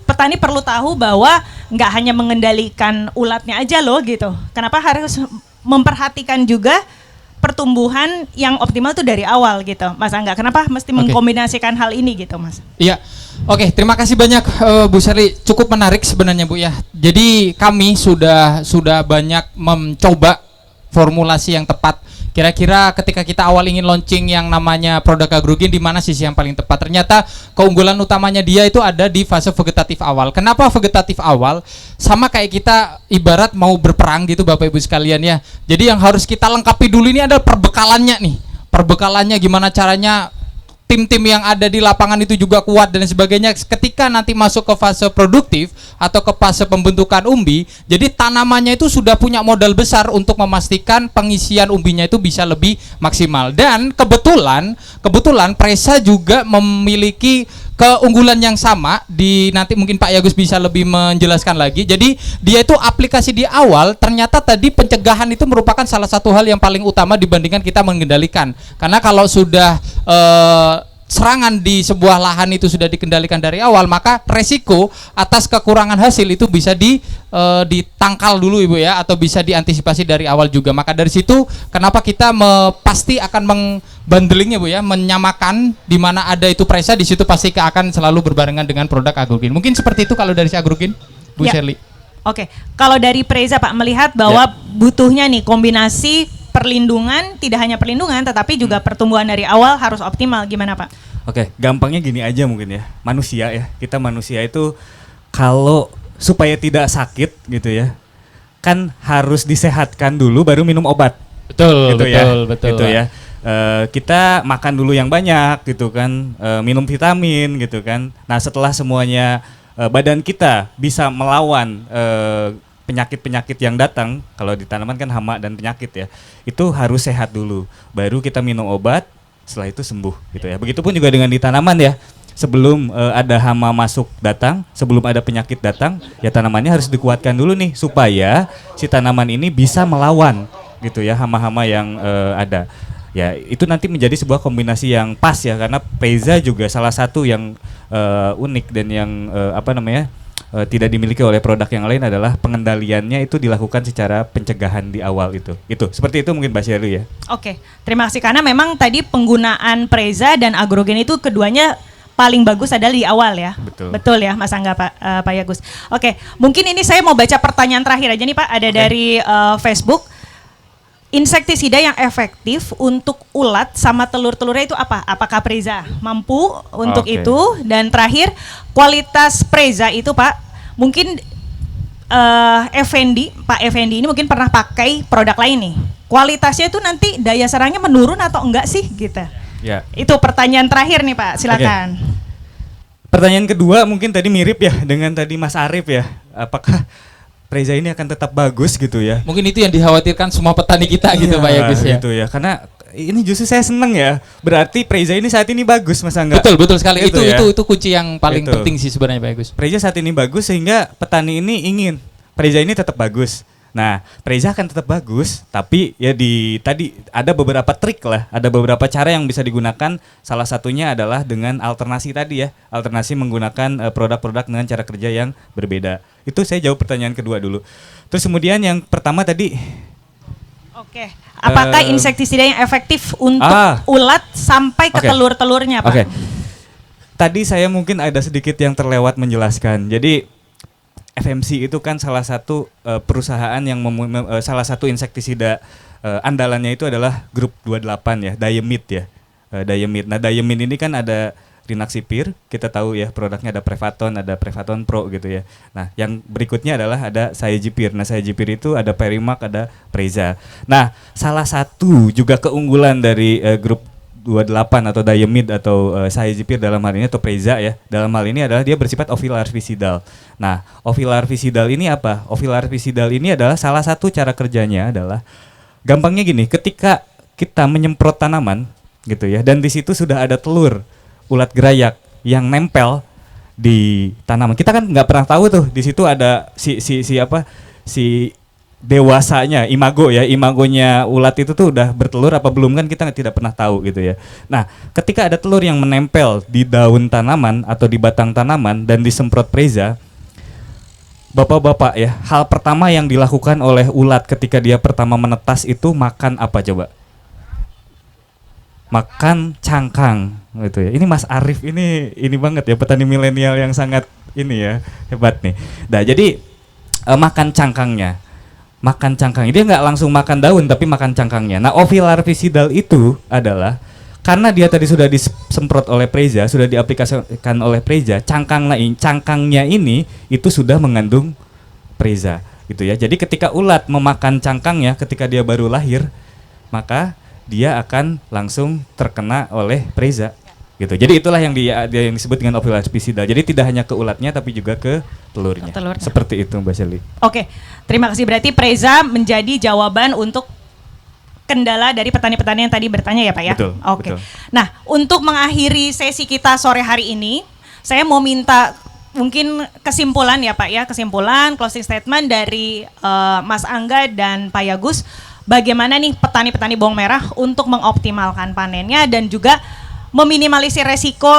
petani perlu tahu bahwa nggak hanya mengendalikan ulatnya aja loh gitu. Kenapa harus memperhatikan juga pertumbuhan yang optimal itu dari awal gitu, Mas Angga. Kenapa mesti mengkombinasikan hal ini gitu, Mas? Iya, oke, terima kasih banyak Bu Sherly. Cukup menarik sebenarnya Bu ya. Jadi kami sudah banyak mencoba formulasi yang tepat. Kira-kira ketika kita awal ingin launching yang namanya produk agrogen, di mana sisi yang paling tepat? Ternyata keunggulan utamanya dia itu ada di fase vegetatif awal. Kenapa vegetatif awal? Sama kayak kita ibarat mau berperang gitu Bapak Ibu sekalian ya. Jadi yang harus kita lengkapi dulu ini adalah perbekalannya nih. Perbekalannya gimana caranya tim-tim yang ada di lapangan itu juga kuat dan sebagainya. Ketika nanti masuk ke fase produktif atau ke fase pembentukan umbi, jadi tanamannya itu sudah punya modal besar untuk memastikan pengisian umbinya itu bisa lebih maksimal. Dan kebetulan Preza juga memiliki keunggulan yang sama. Nanti mungkin Pak Yagus bisa lebih menjelaskan lagi. Jadi dia itu aplikasi di awal, ternyata tadi pencegahan itu merupakan salah satu hal yang paling utama dibandingkan kita mengendalikan. Karena kalau sudah serangan di sebuah lahan itu sudah dikendalikan dari awal, maka resiko atas kekurangan hasil itu bisa ditangkal dulu Ibu ya, atau bisa diantisipasi dari awal juga. Maka dari situ kenapa kita pasti akan membundlingnya Bu ya, menyamakan di mana ada itu Preza, di situ pasti akan selalu berbarengan dengan produk agrogen. Mungkin seperti itu kalau dari si agrogen, Bu Sherly. Oke, kalau dari Preza Pak melihat bahwa butuhnya nih kombinasi perlindungan, tidak hanya perlindungan tetapi juga pertumbuhan dari awal harus optimal. Gimana Pak? Oke, gampangnya gini aja mungkin ya. Manusia ya, kita manusia itu kalau supaya tidak sakit gitu ya, kan harus disehatkan dulu baru minum obat. Betul, gitu betul. Gitu ya. Kita makan dulu yang banyak gitu kan, minum vitamin gitu kan. Nah, setelah semuanya badan kita bisa melawan penyakit-penyakit yang datang, kalau di tanaman kan hama dan penyakit ya, itu harus sehat dulu, baru kita minum obat, setelah itu sembuh gitu ya. Begitupun juga dengan di tanaman ya, sebelum ada hama masuk datang, sebelum ada penyakit datang, ya tanamannya harus dikuatkan dulu nih supaya si tanaman ini bisa melawan gitu ya hama-hama yang ada. Ya itu nanti menjadi sebuah kombinasi yang pas ya, karena Preza juga salah satu yang unik dan yang tidak dimiliki oleh produk yang lain adalah pengendaliannya itu dilakukan secara pencegahan di awal itu. Itu seperti itu mungkin Mbak Sherly ya. Oke, terima kasih, karena memang tadi penggunaan Preza dan agrogen itu keduanya paling bagus adalah di awal ya. Betul ya Mas Angga, Pak Yagus. Oke, mungkin ini saya mau baca pertanyaan terakhir aja nih Pak, ada dari Facebook. Insektisida yang efektif untuk ulat sama telur-telurnya itu apa? Apakah Preza mampu untuk itu? Dan terakhir, kualitas Preza itu Pak, mungkin Pak Effendi ini mungkin pernah pakai produk lain nih. Kualitasnya itu nanti daya serangnya menurun atau enggak sih gitu? Ya. Itu pertanyaan terakhir nih Pak, silakan. Pertanyaan kedua mungkin tadi mirip ya dengan tadi Mas Arief ya. Apakah Preza ini akan tetap bagus gitu ya? Mungkin itu yang dikhawatirkan semua petani kita gitu Pak Yagus ya. Gitu ya, karena ini justru saya seneng ya. Berarti Preza ini saat ini bagus Mas Angga. Betul sekali. Gitu Itu kunci yang paling penting sih sebenarnya Pak Yagus. Preza saat ini bagus sehingga petani ini ingin Preza ini tetap bagus. Nah, Preza akan tetap bagus, tapi ya tadi ada beberapa trik lah, ada beberapa cara yang bisa digunakan. Salah satunya adalah dengan alternasi tadi ya, alternasi menggunakan produk-produk dengan cara kerja yang berbeda. Itu saya jawab pertanyaan kedua dulu. Terus kemudian yang pertama tadi. Oke, apakah insektisida yang efektif untuk ulat sampai ke telur-telurnya Pak? Oke. Tadi saya mungkin ada sedikit yang terlewat menjelaskan. Jadi FMC itu kan salah satu perusahaan yang salah satu insektisida andalannya itu adalah grup 28 ya, diamide ya. Diamide. Nah, diamide ini kan ada Rynaxypyr. Kita tahu ya produknya ada Prevaton, ada Prevaton Pro gitu ya. Nah, yang berikutnya adalah ada Cyazypyr. Nah, Cyazypyr itu ada Perimac, ada Preza. Nah, salah satu juga keunggulan dari grup 28 atau Diamid atau Cyazypyr dalam hal ini atau Preza ya. Dalam hal ini adalah dia bersifat ovilar visidal. Nah, ovilar visidal ini apa? Ovilar visidal ini adalah salah satu cara kerjanya adalah gampangnya gini, ketika kita menyemprot tanaman gitu ya, dan di situ sudah ada telur ulat gerayak yang nempel di tanaman. Kita kan nggak pernah tahu tuh di situ ada si dewasanya, imagonya ulat itu tuh udah bertelur apa belum, kan kita tidak pernah tahu gitu ya. Nah, ketika ada telur yang menempel di daun tanaman atau di batang tanaman dan disemprot Preza, bapak-bapak ya, hal pertama yang dilakukan oleh ulat ketika dia pertama menetas itu makan apa coba? Makan cangkang gitu ya. Ini Mas Arif ini banget ya, petani milenial yang sangat ini ya, hebat nih. Nah, jadi makan cangkangnya. Dia nggak langsung makan daun tapi makan cangkangnya. Nah, ovilar visidal itu adalah karena dia tadi sudah disemprot oleh Preza, sudah diaplikasikan oleh Preza, cangkangnya ini itu sudah mengandung Preza gitu ya. Jadi ketika ulat memakan cangkangnya ketika dia baru lahir, maka dia akan langsung terkena oleh Preza gitu. Jadi itulah yang disebut dengan ovilar visidal. Jadi tidak hanya ke ulatnya tapi juga ke telurnya. Seperti itu Mbak Shelly. Oke, terima kasih. Berarti Preza menjadi jawaban untuk kendala dari petani-petani yang tadi bertanya ya Pak ya? Betul. Oke. Betul. Nah, untuk mengakhiri sesi kita sore hari ini, saya mau minta mungkin kesimpulan ya Pak ya, kesimpulan closing statement dari Mas Angga dan Pak Yagus. Bagaimana nih petani-petani bawang merah untuk mengoptimalkan panennya dan juga meminimalisir resiko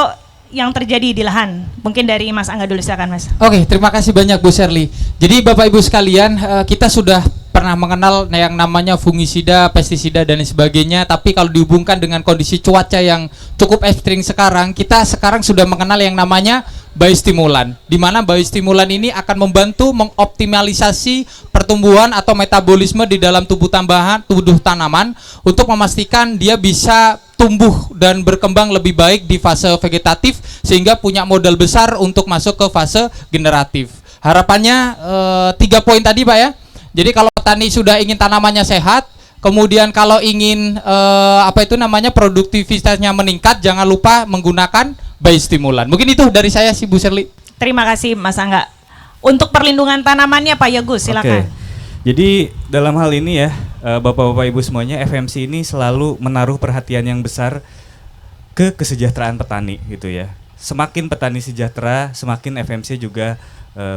yang terjadi di lahan. Mungkin dari Mas Angga dulu, silakan Mas. Oke, terima kasih banyak Bu Sherly. Jadi Bapak Ibu sekalian, kita sudah pernah mengenal yang namanya fungisida, pestisida dan sebagainya, tapi kalau dihubungkan dengan kondisi cuaca yang cukup ekstrim sekarang, kita sekarang sudah mengenal yang namanya biostimulan, di mana biostimulan ini akan membantu mengoptimalisasi pertumbuhan atau metabolisme di dalam tubuh tanaman untuk memastikan dia bisa tumbuh dan berkembang lebih baik di fase vegetatif sehingga punya modal besar untuk masuk ke fase generatif. Harapannya 3 poin tadi Pak ya. Jadi kalau petani sudah ingin tanamannya sehat, kemudian kalau ingin produktivitasnya meningkat, jangan lupa menggunakan biostimulan. Mungkin itu dari saya sih Bu Sherly. Terima kasih Mas Angga. Untuk perlindungan tanamannya Pak Yagus, silakan. Jadi dalam hal ini ya, Bapak-bapak Ibu semuanya, FMC ini selalu menaruh perhatian yang besar ke kesejahteraan petani gitu ya. Semakin petani sejahtera, semakin FMC juga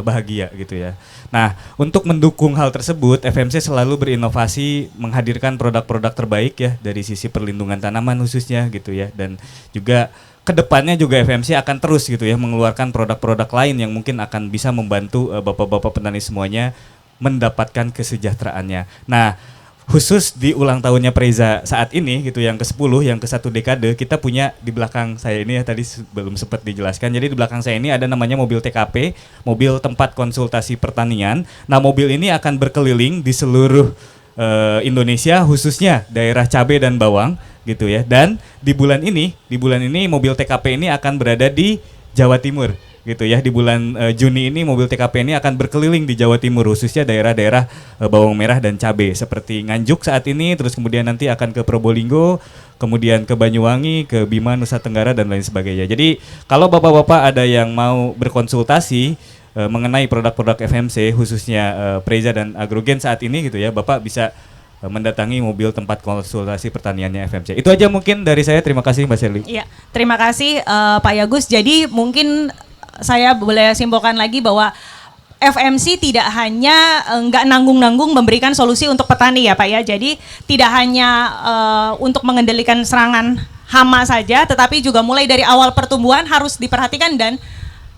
bahagia gitu ya. Nah, untuk mendukung hal tersebut, FMC selalu berinovasi menghadirkan produk-produk terbaik ya dari sisi perlindungan tanaman khususnya gitu ya, dan juga kedepannya juga FMC akan terus gitu ya mengeluarkan produk-produk lain yang mungkin akan bisa membantu bapak-bapak petani semuanya mendapatkan kesejahteraannya. Nah, khusus di ulang tahunnya Preza saat ini gitu, yang ke-10, yang ke-1 dekade, kita punya di belakang saya ini ya, tadi belum sempat dijelaskan. Jadi di belakang saya ini ada namanya mobil TKP, mobil tempat konsultasi pertanian. Nah, mobil ini akan berkeliling di seluruh Indonesia, khususnya daerah cabai dan bawang gitu ya. Dan di bulan ini mobil TKP ini akan berada di Jawa Timur gitu ya. Di bulan Juni ini mobil TKP ini akan berkeliling di Jawa Timur, khususnya daerah-daerah bawang merah dan cabai seperti Nganjuk saat ini, terus kemudian nanti akan ke Probolinggo, kemudian ke Banyuwangi, ke Bima, Nusa Tenggara dan lain sebagainya. Jadi kalau bapak-bapak ada yang mau berkonsultasi mengenai produk-produk FMC khususnya Preza dan Agrogen saat ini gitu ya, Bapak bisa mendatangi mobil tempat konsultasi pertaniannya FMC. Itu aja mungkin dari saya. Terima kasih Mbak Sherly. Iya, terima kasih Pak Yagus. Jadi mungkin saya boleh simpulkan lagi bahwa FMC tidak hanya nggak nanggung-nanggung memberikan solusi untuk petani ya Pak ya. Jadi tidak hanya untuk mengendalikan serangan hama saja, tetapi juga mulai dari awal pertumbuhan harus diperhatikan, dan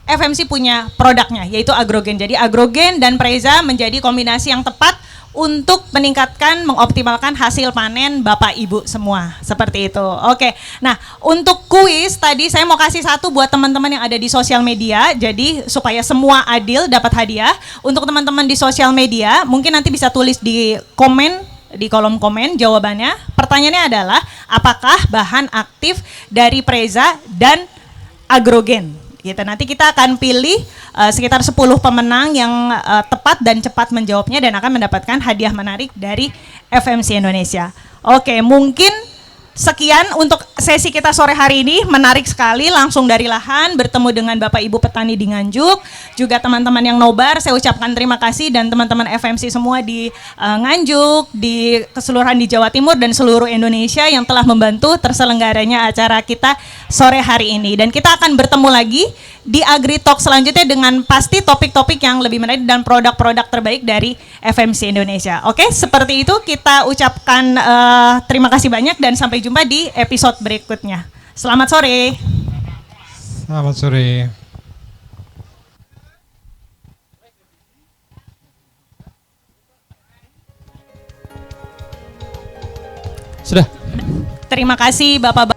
FMC punya produknya yaitu Agrogen. Jadi Agrogen dan Preza menjadi kombinasi yang tepat untuk meningkatkan, mengoptimalkan hasil panen Bapak Ibu semua. Seperti itu. Oke. Nah, untuk kuis tadi saya mau kasih satu buat teman-teman yang ada di sosial media. Jadi supaya semua adil dapat hadiah. Untuk teman-teman di sosial media, mungkin nanti bisa tulis di komen, di kolom komen jawabannya. Pertanyaannya adalah, apakah bahan aktif dari Preza dan agrogen. Gitu. Nanti kita akan pilih sekitar 10 pemenang yang tepat dan cepat menjawabnya dan akan mendapatkan hadiah menarik dari FMC Indonesia. Oke, mungkin sekian untuk sesi kita sore hari ini, menarik sekali langsung dari lahan bertemu dengan Bapak Ibu petani di Nganjuk, juga teman-teman yang nobar, saya ucapkan terima kasih dan teman-teman FMC semua di Nganjuk, di keseluruhan di Jawa Timur dan seluruh Indonesia yang telah membantu terselenggaranya acara kita sore hari ini. Dan kita akan bertemu lagi di Agri Talk selanjutnya dengan pasti topik-topik yang lebih menarik dan produk-produk terbaik dari FMC Indonesia. Oke, seperti itu kita ucapkan terima kasih banyak dan sampai jumpa di episode berikutnya. Selamat sore. Selamat sore. Sudah. Terima kasih Bapak-Bapak.